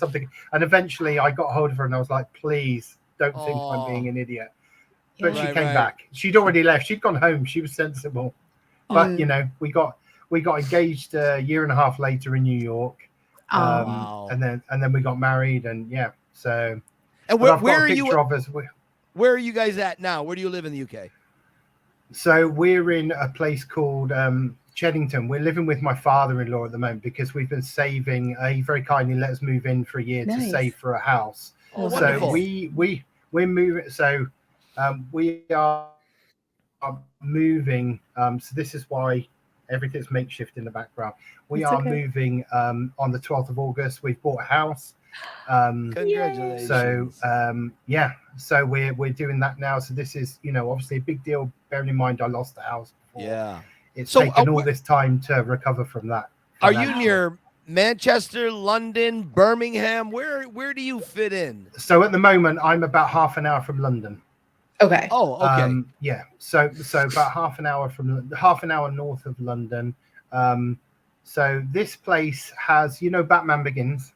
and eventually I got hold of her and I was like, please don't think I'm being an idiot. But she came back. She'd already left. She'd gone home. She was sensible. But you know, we got engaged a year and a half later in New York. And then we got married, and so. And where are you? Where are you guys at now? Where do you live in the UK? So we're in a place called Cheddington. We're living with my father-in-law at the moment because we've been saving. He very kindly let us move in for a year to save for a house. Oh, so wonderful. we're moving. So we are moving. So this is why everything's makeshift in the background. We are moving on the 12th of August. We've bought a house. Congratulations. So so we're doing that now. So this is, you know, obviously a big deal, bearing in mind I lost the house before. Yeah. It's taken all this time to recover from that. Are you near Manchester, London, Birmingham. Where do you fit in? So at the moment, I'm about half an hour from London. Okay. Oh, okay. Yeah. So about half an hour north of London. So this place has, Batman Begins.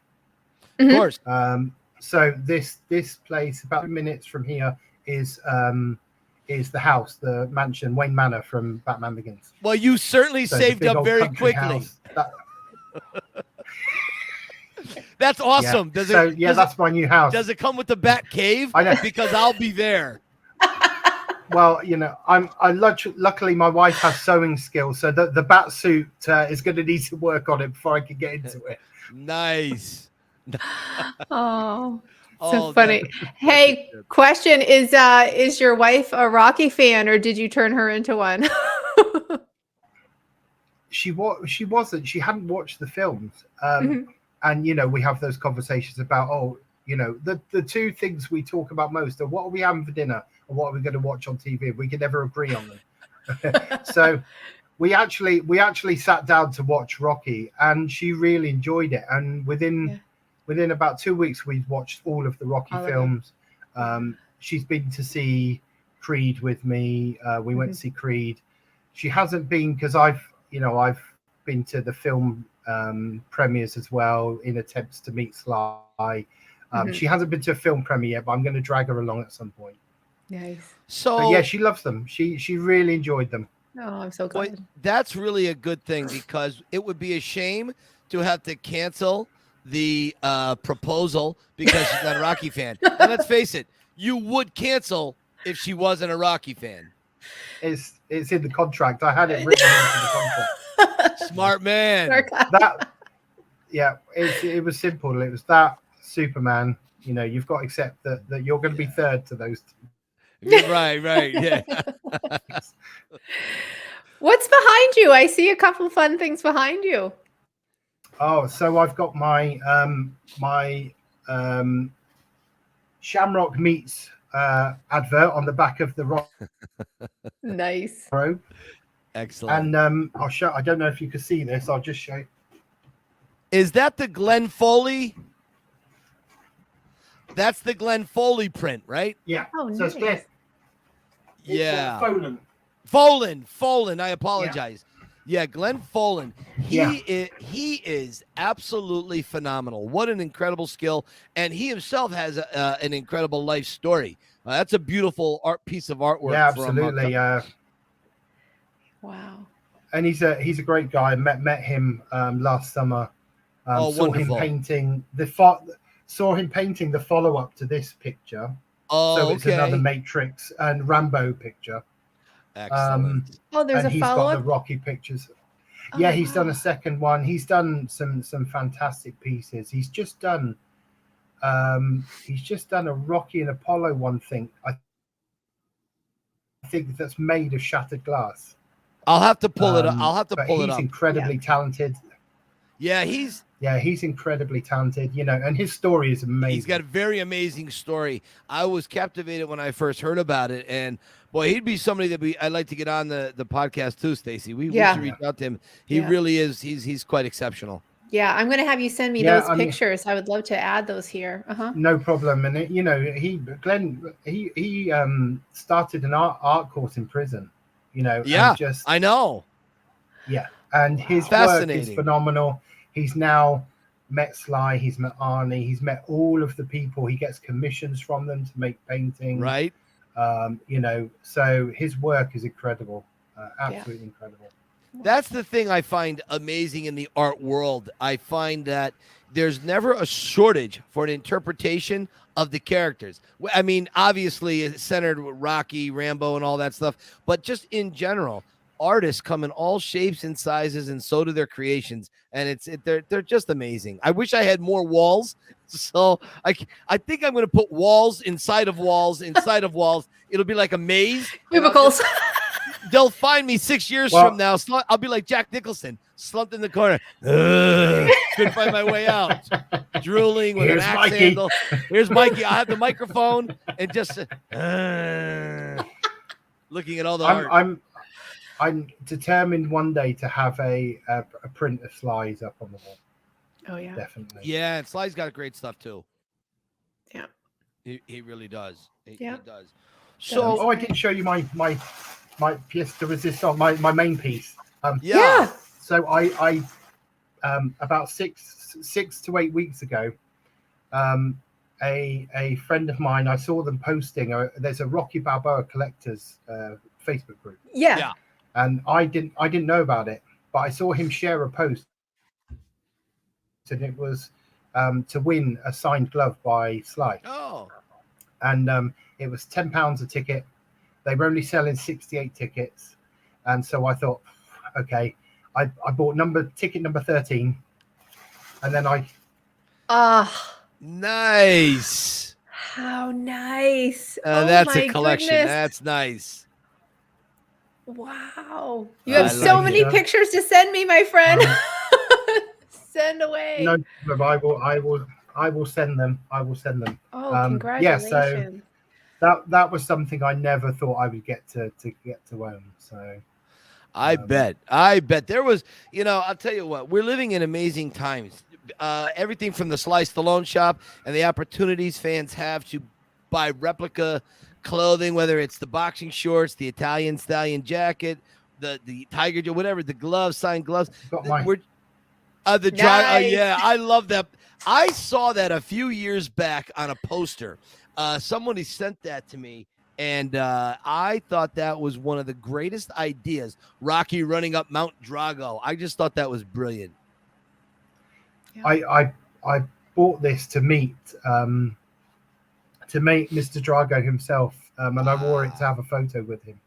Of course. So this place about minutes from here is the house, the mansion, Wayne Manor from Batman Begins. Well, you certainly saved up very quickly. That's awesome. Yeah. That's my new house. Does it come with the Bat Cave? I know. Because I'll be there. Well, luckily my wife has sewing skills, so the bat suit is going to need to work on it before I can get into it. Nice. Oh, so funny. Hey, question: is your wife a Rocky fan, or did you turn her into one? She wasn't. She hadn't watched the films, and we have those conversations about the two things we talk about most are what are we having for dinner and what are we going to watch on TV. We can never agree on them. So we actually sat down to watch Rocky, and she really enjoyed it. And within about 2 weeks, we've watched all of the Rocky films. She's been to see Creed with me. We went to see Creed. She hasn't been, because I've been to the film premieres as well in attempts to meet Sly. She hasn't been to a film premiere yet, but I'm going to drag her along at some point. Nice. So yeah, she loves them. She really enjoyed them. Oh, I'm so glad. Well, that's really a good thing, because it would be a shame to have to cancel the proposal because she's not a Rocky fan. And let's face it, you would cancel if she wasn't a Rocky fan. It's in the contract. I had it written into the contract. Smart man. It was simple. It was that Superman. You've got to accept that you're going to be third to those two. Right, yeah. What's behind you? I see a couple fun things behind you. Oh, so I've got my Shamrock Meats advert on the back of the rock. Nice. Robe. Excellent. And I'll show. I don't know if you can see this. I'll just show you. Is that the Glen Foley? That's the Glen Foley print, right? Yeah. Oh, so nice. Yeah. Folan. I apologize. Yeah, Glen Foley. He is absolutely phenomenal. What an incredible skill, and he himself has an incredible life story. That's a beautiful piece of artwork. Yeah, absolutely. Wow. And he's a great guy. Met him last summer. Saw wonderful. him painting the follow-up to this picture. Oh, so it's another Matrix and Rambo picture. Excellent. There's a he's follow-up. got the Rocky pictures. Yeah, he's done a second one. He's done some fantastic pieces. He's just done a Rocky and Apollo one thing. I think that's made of shattered glass. I'll have to pull it up. He's incredibly talented. Yeah, he's incredibly talented, and his story is amazing. He's got a very amazing story. I was captivated when I first heard about it, and boy, he'd be somebody that I'd like to get on the podcast too, Stacy. We should reach out to him. He really is. He's quite exceptional. Yeah, I'm going to have you send me those pictures. I would love to add those here. No problem. And Glenn started an art course in prison. Yeah, I know. Yeah, and his work is phenomenal. He's now met Sly, he's met Arnie, he's met all of the people. He gets commissions from them to make paintings. Right. So his work is incredible. Absolutely incredible. That's the thing I find amazing in the art world. I find that there's never a shortage for an interpretation of the characters. I mean, obviously it's centered with Rocky, Rambo, and all that stuff, but just in general, artists come in all shapes and sizes, and so do their creations, and they're just amazing. I wish I had more walls, so I think I'm going to put walls inside of walls inside of walls. It'll be like a maze. Cubicles. They'll find me 6 years from now. I'll be like Jack Nicholson, slumped in the corner. Couldn't find my way out. Drooling with an axe handle. Here's Mikey. I'll have the microphone and just looking at all the art. I'm determined one day to have a print of Sli's up on the wall. Oh yeah, definitely. Yeah, and Sly's got great stuff too. Yeah, he really does. He does. So I didn't show you my pièce de résistance, my main piece. yeah. So I about 6 to 8 weeks ago, a friend of mine, I saw them posting. There's a Rocky Balboa collectors Facebook group. Yeah. And I didn't know about it, but I saw him share a post, and it was to win a signed glove by Sly. Oh. And it was £10 a ticket. They were only selling 68 tickets, and so I thought, okay, I bought ticket number 13, and then nice. How nice. That's my a collection. Goodness. That's nice. Wow. You have so many pictures to send me, my friend. Send away. No, I will send them. Oh, congratulations. Yeah, so that was something I never thought I would get to own. So I bet there was, I'll tell you what, we're living in amazing times. Everything from the Sly Stallone shop and the opportunities fans have to buy replica clothing, whether it's the boxing shorts, the Italian Stallion jacket, the Tiger, whatever, the gloves, signed gloves. Nice. Yeah, I love that. I saw that a few years back on a poster. Somebody sent that to me, and I thought that was one of the greatest ideas. Rocky running up Mount Drago. I just thought that was brilliant. I bought this to meet Mr. Drago himself, and I wore it to have a photo with him.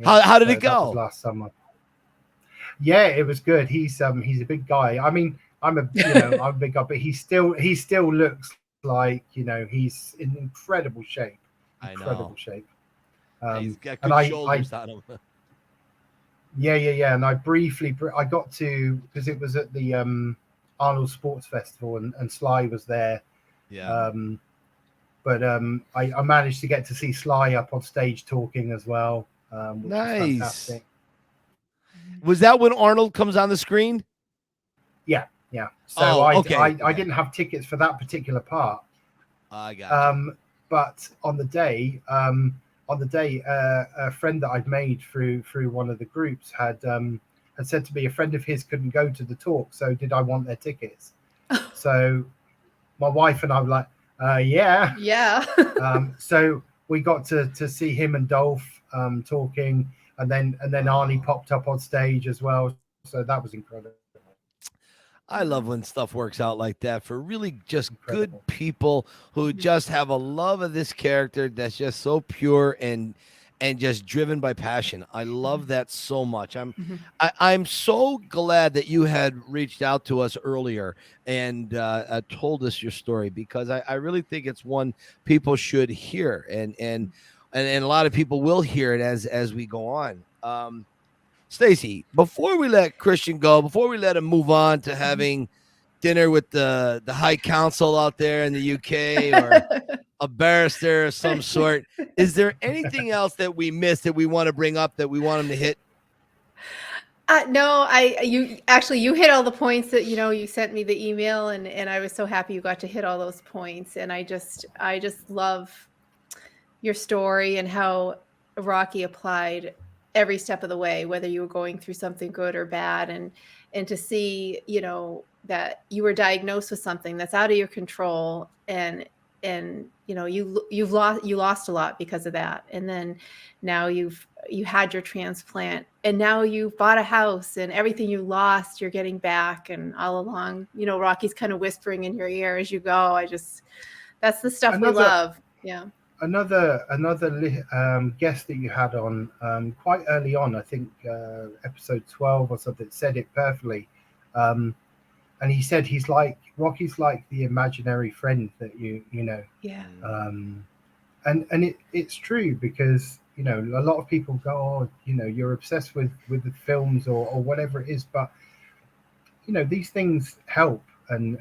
How did it go? That was last summer. Yeah, it was good. He's a big guy. I mean, I'm a big guy, but he still looks like he's in incredible shape. Incredible shape. He's got good shoulders on him. Yeah. And I got to, because it was at the Arnold Sports Festival, and Sly was there. Yeah. But I managed to get to see Sly up on stage talking as well. Which nice. was fantastic. Was that when Arnold comes on the screen? Yeah. So I didn't have tickets for that particular part. I got you. But on the day, a friend that I'd made through one of the groups had said to me, a friend of his couldn't go to the talk, so did I want their tickets? So my wife and I were like, yeah. So we got to see him and Dolph talking, and then Arnie popped up on stage as well. So that was incredible. I love when stuff works out like that for really just good people who just have a love of this character that's just so pure and just driven by passion. I love that so much. I'm so glad that you had reached out to us earlier and told us your story, because I really think it's one people should hear, and a lot of people will hear it as we go on. Stacy, before we let Kristian go, before we let him move on to having dinner with the High Council out there in the UK, or a barrister of some sort, is there anything else that we missed that we want to bring up that we want him to hit? No, you hit all the points that, you sent me the email, and I was so happy you got to hit all those points. And I just love your story and how Rocky applied every step of the way, whether you were going through something good or bad, and to see, that you were diagnosed with something that's out of your control, and you lost a lot because of that. And then now you had your transplant, and now you've bought a house, and everything you lost, you're getting back. And all along, Rocky's kind of whispering in your ear as you go. That's the stuff we love. Yeah. Another guest that you had on quite early on, I think episode 12 or something, said it perfectly. And he said Rocky's like the imaginary friend that you know. Yeah. And it's true, because a lot of people go, oh, you're obsessed with the films or whatever it is, but these things help, and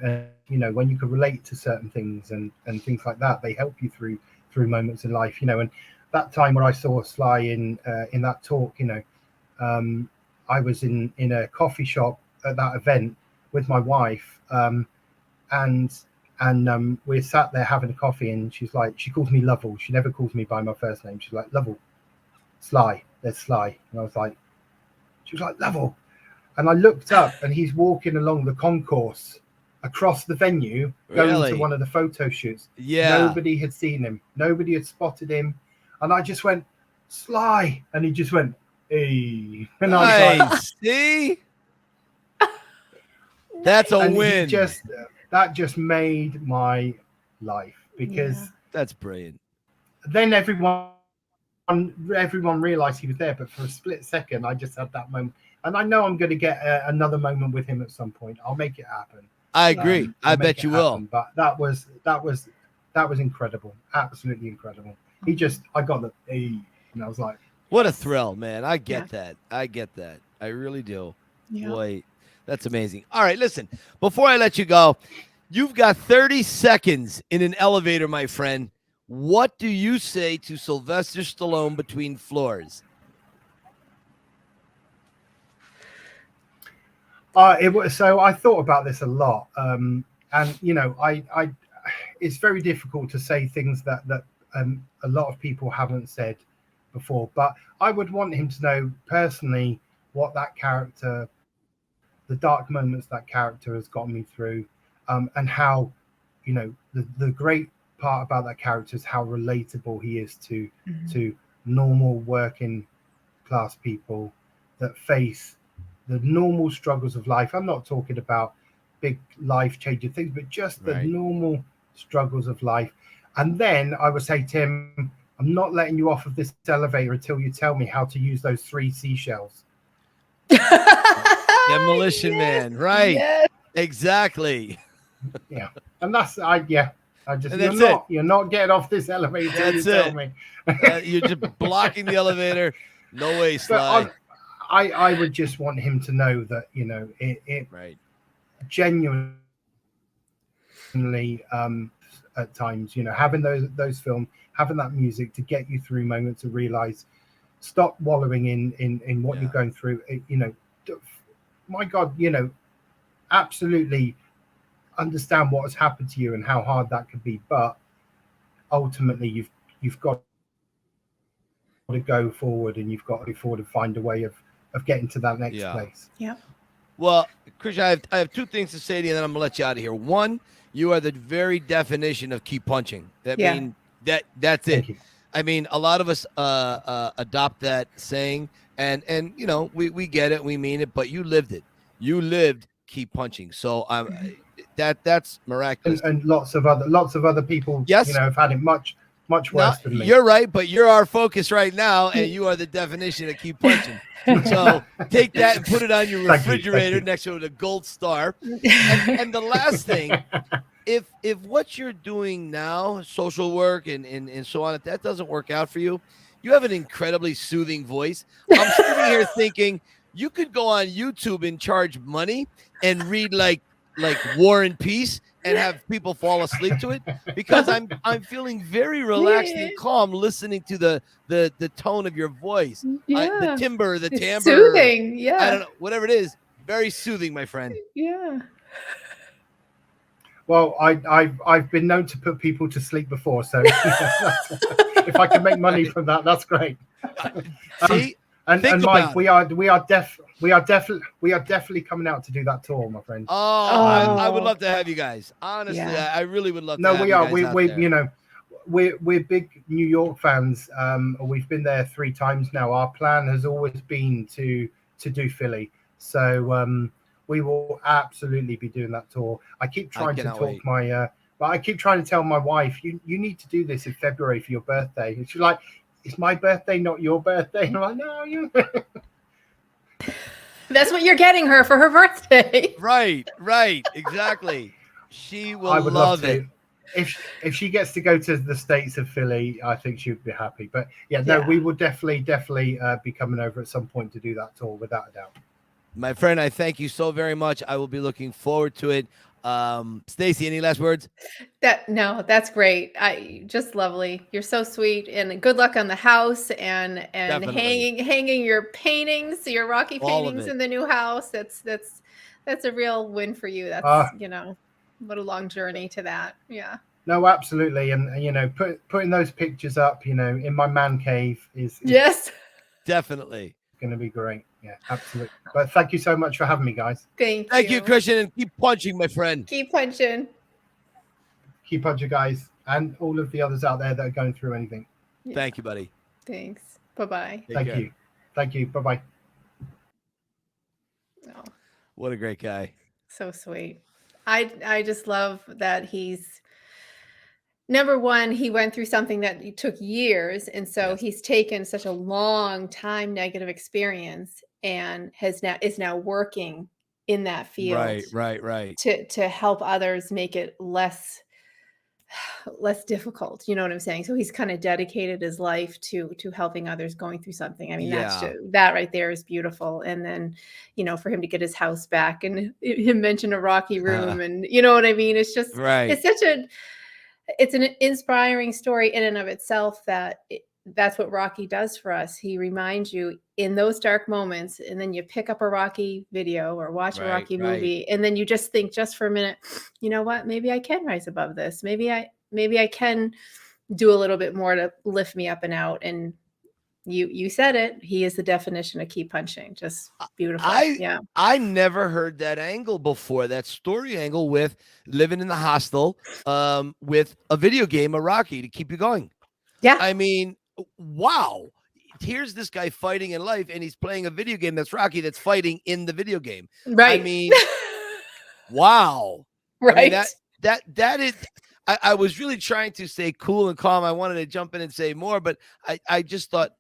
when you can relate to certain things and things like that, they help you through moments in life, and that time when I saw Sly in that talk, I was in a coffee shop at that event with my wife, and we sat there having a coffee, and she's like, she calls me Lovell. She never calls me by my first name. She's like, Lovell, Sly, there's Sly. And I was like, she was like, Lovell. And I looked up, and he's walking along the concourse across the venue, going to one of the photo shoots. Yeah. Nobody had seen him. Nobody had spotted him. And I just went, Sly. And he just went, hey. And I was like, see? That's a win. That just made my life, because that's brilliant. Then everyone realized he was there, but for a split second, I just had that moment, and I know I'm going to get another moment with him at some point. I'll make it happen. I agree. I bet you will. But that was incredible, absolutely incredible. I got the and I was like, what a thrill, man! I get that. I get that. I really do. Yeah. Boy, that's amazing. All right, listen. Before I let you go, you've got 30 seconds in an elevator, my friend. What do you say to Sylvester Stallone between floors? So I thought about this a lot, and I it's very difficult to say things that a lot of people haven't said before. But I would want him to know personally what that character, the dark moments that character has gotten me through, and how, the great part about that character is how relatable he is to normal working class people that face the normal struggles of life. I'm not talking about big life-changing things, but just the normal struggles of life. And then I would say to him, I'm not letting you off of this elevator until you tell me how to use those 3 seashells. Demolition Man, right? Yes. Exactly. Yeah, and that's you're not getting off this elevator until you tell me. You're just blocking the elevator. No way, Sly. I would just want him to know that it genuinely at times, having those films, having that music to get you through moments to realize, stop wallowing in what you're going through. My God, absolutely understand what has happened to you and how hard that could be, but ultimately you've got to go forward, and you've got to go forward and find a way of getting to that next place. Yeah. Well, Kristian, I have 2 things to say to you, and then I'm gonna let you out of here. One, you are the very definition of keep punching. That's it. I mean, a lot of us adopt that saying, and we get it, we mean it, but you lived it. You lived keep punching. So that's miraculous. And lots of other people, have had it much worse than me. You're right, but you're our focus right now, and you are the definition of keep punching. So take that and put it on your refrigerator next to the gold star. And the last thing, if what you're doing now, social work and so on, if that doesn't work out for you, you have an incredibly soothing voice. I'm sitting here thinking you could go on YouTube and charge money and read like War and Peace and have people fall asleep to it, because I'm feeling very relaxed and calm listening to the tone of your voice. The timbre, the timbre. Soothing, yeah. I don't know, whatever it is. Very soothing, my friend. Yeah. Well, I've been known to put people to sleep before, so if I can make money from that, that's great. See, and Mike, we are definitely coming out to do that tour, my friend. I would love to have you guys. Honestly, I really would love to. No, we are. We're big New York fans. We've been there 3 times now. Our plan has always been to do Philly. So we will absolutely be doing that tour. I keep trying to talk but I keep trying to tell my wife, you need to do this in February for your birthday. And she's like, it's my birthday, not your birthday. And I'm like, no, you. That's what you're getting her for her birthday. Right, exactly. She will love it. If she gets to go to the States of Philly, I think she would be happy. But we will definitely be coming over at some point to do that tour, without a doubt. My friend, I thank you so very much. I will be looking forward to it. Stacy, any last words? That's great. Just lovely. You're so sweet, and good luck on the house and hanging your paintings, your Rocky paintings in the new house. That's That's a real win for you. That's, you know, what a long journey to that. Yeah. No, absolutely. And you know, putting those pictures up, you know, in my man cave is yes, definitely going to be great. Yeah, absolutely. But thank you so much for having me, guys. Thank you, Kristian, and keep punching, my friend. Keep punching. Keep punching, guys, and all of the others out there that are going through anything. Yeah. Thank you, buddy. Thanks. Bye-bye. Thank you. Thank you. Bye-bye. Oh, what a great guy. So sweet. I just love that he's, number one, he went through something that took years. And so he's taken such a long time negative experience and is now working in that field. Right. To help others make it less difficult. You know what I'm saying? So he's kind of dedicated his life to helping others going through something. I mean, that right there is beautiful. And then, you know, for him to get his house back and him mention a rocky room and you know what I mean? It's just, it's an inspiring story in and of itself that's what Rocky does for us. He reminds you in those dark moments, and then you pick up a Rocky video or watch a Rocky movie, and then you just think just for a minute, you know what, maybe I can rise above this. Maybe I can do a little bit more to lift me up and out. And you said it. He is the definition of keep punching. Just beautiful. I never heard that angle before, that story angle with living in the hostel with a video game, a Rocky, to keep you going. Yeah. I mean, wow. Here's this guy fighting in life, and he's playing a video game that's Rocky, that's fighting in the video game. Right. I mean, wow. Right. I mean, that is. I was really trying to stay cool and calm. I wanted to jump in and say more, but I just thought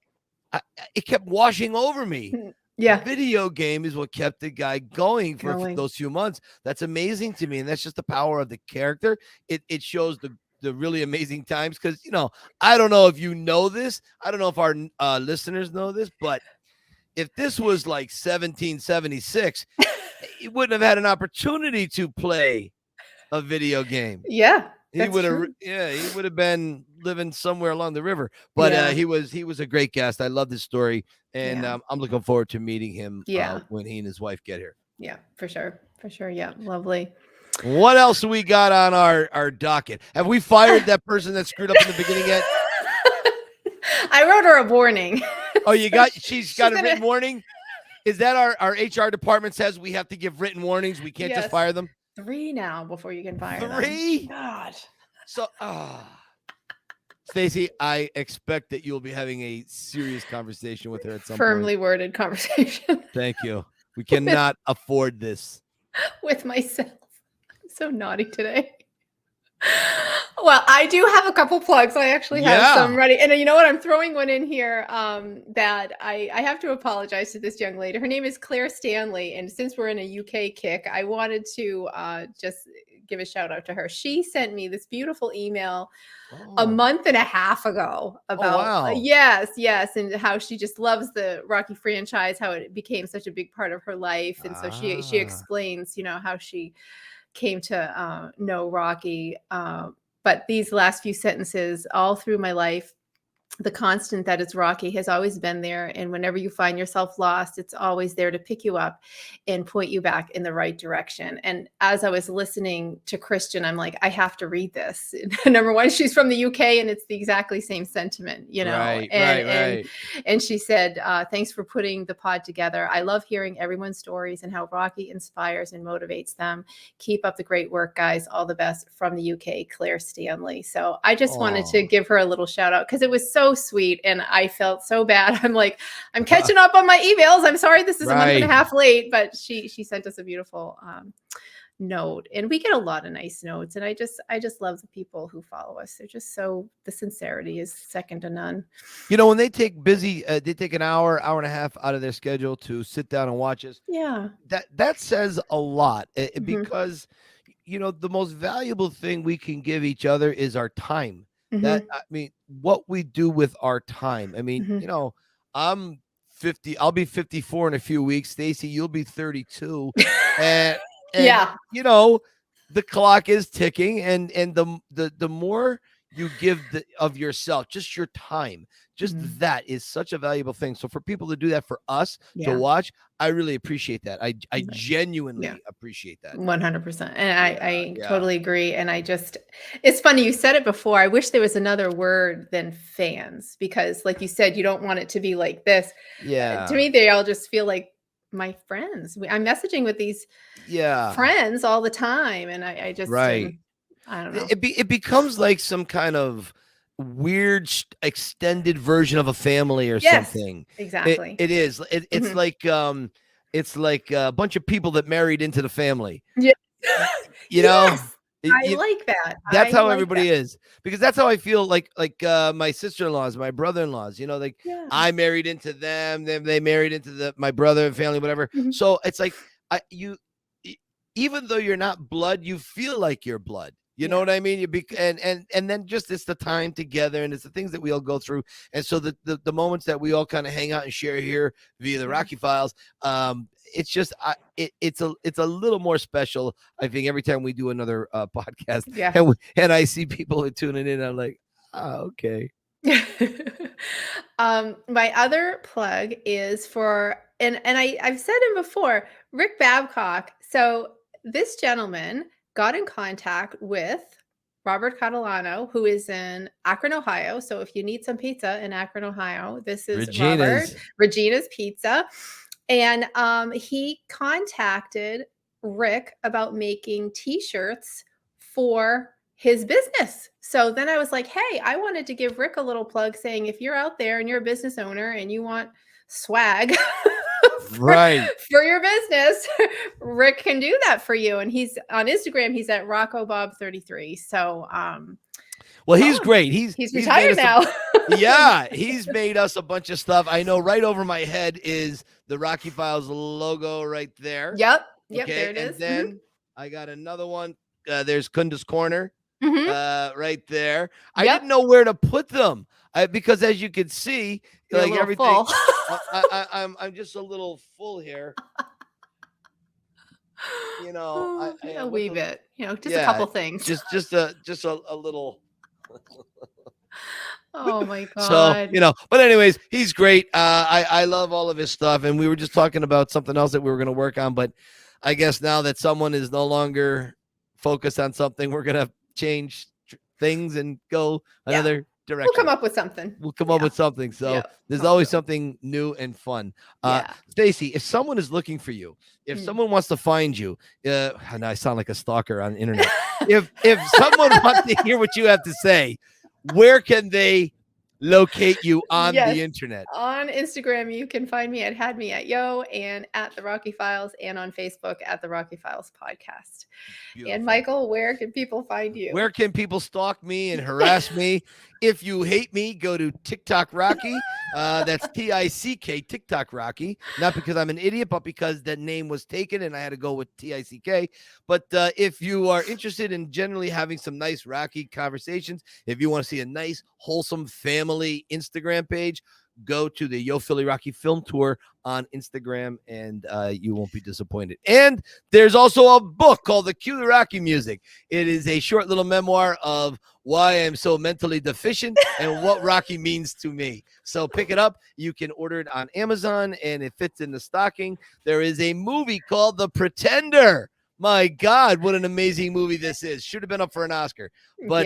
it kept washing over me. Yeah. Video game is what kept the guy going for those few months. That's amazing to me, and that's just the power of the character. It shows the really amazing times, because, you know, I don't know if you know this. I don't know if our listeners know this, but if this was like 1776, he wouldn't have had an opportunity to play a video game. Yeah. He would have been living somewhere along the river. But he was a great guest. I love this story, and I'm looking forward to meeting him when he and his wife get here. Yeah, for sure. Yeah, lovely. What else we got on our docket? Have we fired that person that screwed up in the beginning yet? I wrote her a warning. Oh, she's got a written warning? Is that our HR department says we have to give written warnings? We can't just fire them? 3 now before you can fire them. 3? God. So, Stacy, I expect that you'll be having a serious conversation with her at some firmly worded conversation. Thank you. We cannot afford this. With myself. I'm so naughty today. Well, I do have a couple plugs. I actually have some ready. And you know what? I'm throwing one in here that I have to apologize to this young lady. Her name is Claire Stanley. And since we're in a UK kick, I wanted to just give a shout out to her. She sent me this beautiful email a month and a half ago about yes, and how she just loves the Rocky franchise, how it became such a big part of her life. And so she explains, you know, how she came to know Rocky. But these last few sentences, all through my life, the constant that is Rocky has always been there. And whenever you find yourself lost, it's always there to pick you up and point you back in the right direction. And as I was listening to Kristian, I'm like, I have to read this. Number one, she's from the UK, and it's the exactly same sentiment, you know. Right. And she said, thanks for putting the pod together. I love hearing everyone's stories and how Rocky inspires and motivates them. Keep up the great work, guys. All the best from the UK, Claire Stanley. So I just wanted to give her a little shout out, because it was so sweet, and I felt so bad. I'm like, I'm catching up on my emails. I'm sorry this is a month and a half late, but she sent us a beautiful note, and we get a lot of nice notes, and I just love the people who follow us. They're just the sincerity is second to none. You know, when they take they take an hour and a half out of their schedule to sit down and watch us. Yeah, that says a lot, because you know, the most valuable thing we can give each other is our time. That, I mean, what we do with our time. I mean, you know, I'm 50. I'll be 54 in a few weeks. Stacy, you'll be 32. and you know, the clock is ticking, and the more you give of yourself, just your time, just that is such a valuable thing. So for people to do that for us to watch, I really appreciate that. I genuinely appreciate that. 100%. And I totally agree. And it's funny. You said it before. I wish there was another word than fans, because like you said, you don't want it to be like this. Yeah. To me, they all just feel like my friends. I'm messaging with these friends all the time. And I just, I don't know. It becomes like some kind of weird extended version of a family or something. Exactly. It is. It's like a bunch of people that married into the family. Yeah. You know, I like that. That's how everybody is, because that's how I feel like my sister-in-laws, my brother-in-laws, you know, like I married into them, they married into my brother and family, whatever. So it's like even though you're not blood, you feel like you're blood. You know what I mean? And then just it's the time together, and it's the things that we all go through. And so the moments that we all kind of hang out and share here via the Rocky Files, it's just it's a little more special, I think, every time we do another podcast. And I see people tuning in. I'm like, oh, okay. My other plug is for and I've said him before, Rick Babcock. So this gentleman got in contact with Robert Catalano, who is in Akron, Ohio. So if you need some pizza in Akron, Ohio, this is Regina's Pizza. And he contacted Rick about making t-shirts for his business. So then I was like, hey, I wanted to give Rick a little plug saying, if you're out there and you're a business owner and you want swag for your business, Rick can do that for you. And he's on Instagram, he's at RoccoBob33. So well, he's great. He's retired now. He's made us a bunch of stuff. I know right over my head is the Rocky Files logo right there. Yep, okay? There it is. And then I got another one. There's Kunda's Corner right there. I didn't know where to put them because as you can see, you're like everything, I'm just a little full here. You know, a wee bit. You know, just a couple things. Just a little. Oh my God. So, you know, but anyways, he's great. I love all of his stuff. And we were just talking about something else that we were going to work on. But I guess now that someone is no longer focused on something, we're going to change things and go another direction. We'll come up with something. So there's always something new and fun. Stacy, if someone is looking for you, if someone wants to find you, and I sound like a stalker on the internet. if someone wants to hear what you have to say, where can they locate you on the internet? On Instagram, you can find me at Had Me at Yo and at The Rocky Files, and on Facebook at The Rocky Files Podcast. Beautiful. And Michael, where can people find you? Where can people stalk me and harass me? If you hate me, go to TikTok Rocky. That's TICK, TikTok Rocky. Not because I'm an idiot, but because that name was taken and I had to go with TICK. But if you are interested in generally having some nice Rocky conversations, if you want to see a nice, wholesome family Instagram page, go to the Yo Philly Rocky Film Tour on Instagram, and you won't be disappointed. And there's also a book called The Cue the Rocky Music. It is a short little memoir of why I'm so mentally deficient and what Rocky means to me. So pick it up. You can order it on Amazon, and it fits in the stocking. There is a movie called The Pretender. My God, what an amazing movie this is. Should have been up for an Oscar. But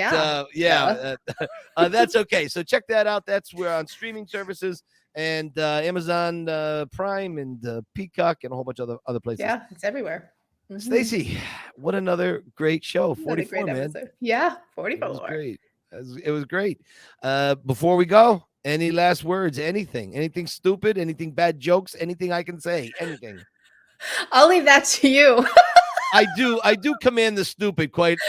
that's okay. So check that out. We're on streaming services and Amazon Prime and Peacock and a whole bunch of other places. Yeah, it's everywhere. Mm-hmm. Stacy, what another great show. 44, man. Episode. Yeah, 44. It was great. It was great. Before we go, any last words? Anything stupid? Anything bad jokes? Anything I can say? Anything? I'll leave that to you. I do command the stupid quite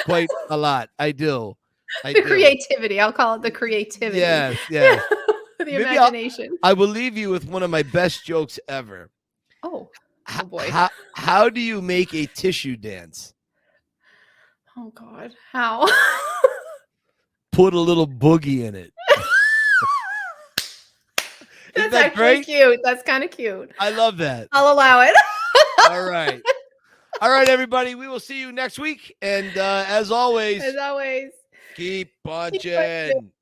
a lot. I do. Creativity. I'll call it the creativity. Yes. The imagination. I will leave you with one of my best jokes ever. Oh boy. How do you make a tissue dance? Oh God. How? Put a little boogie in it. That's actually cute. That's kind of cute. I love that. I'll allow it. All right, everybody. We will see you next week. And as always, Keep punching.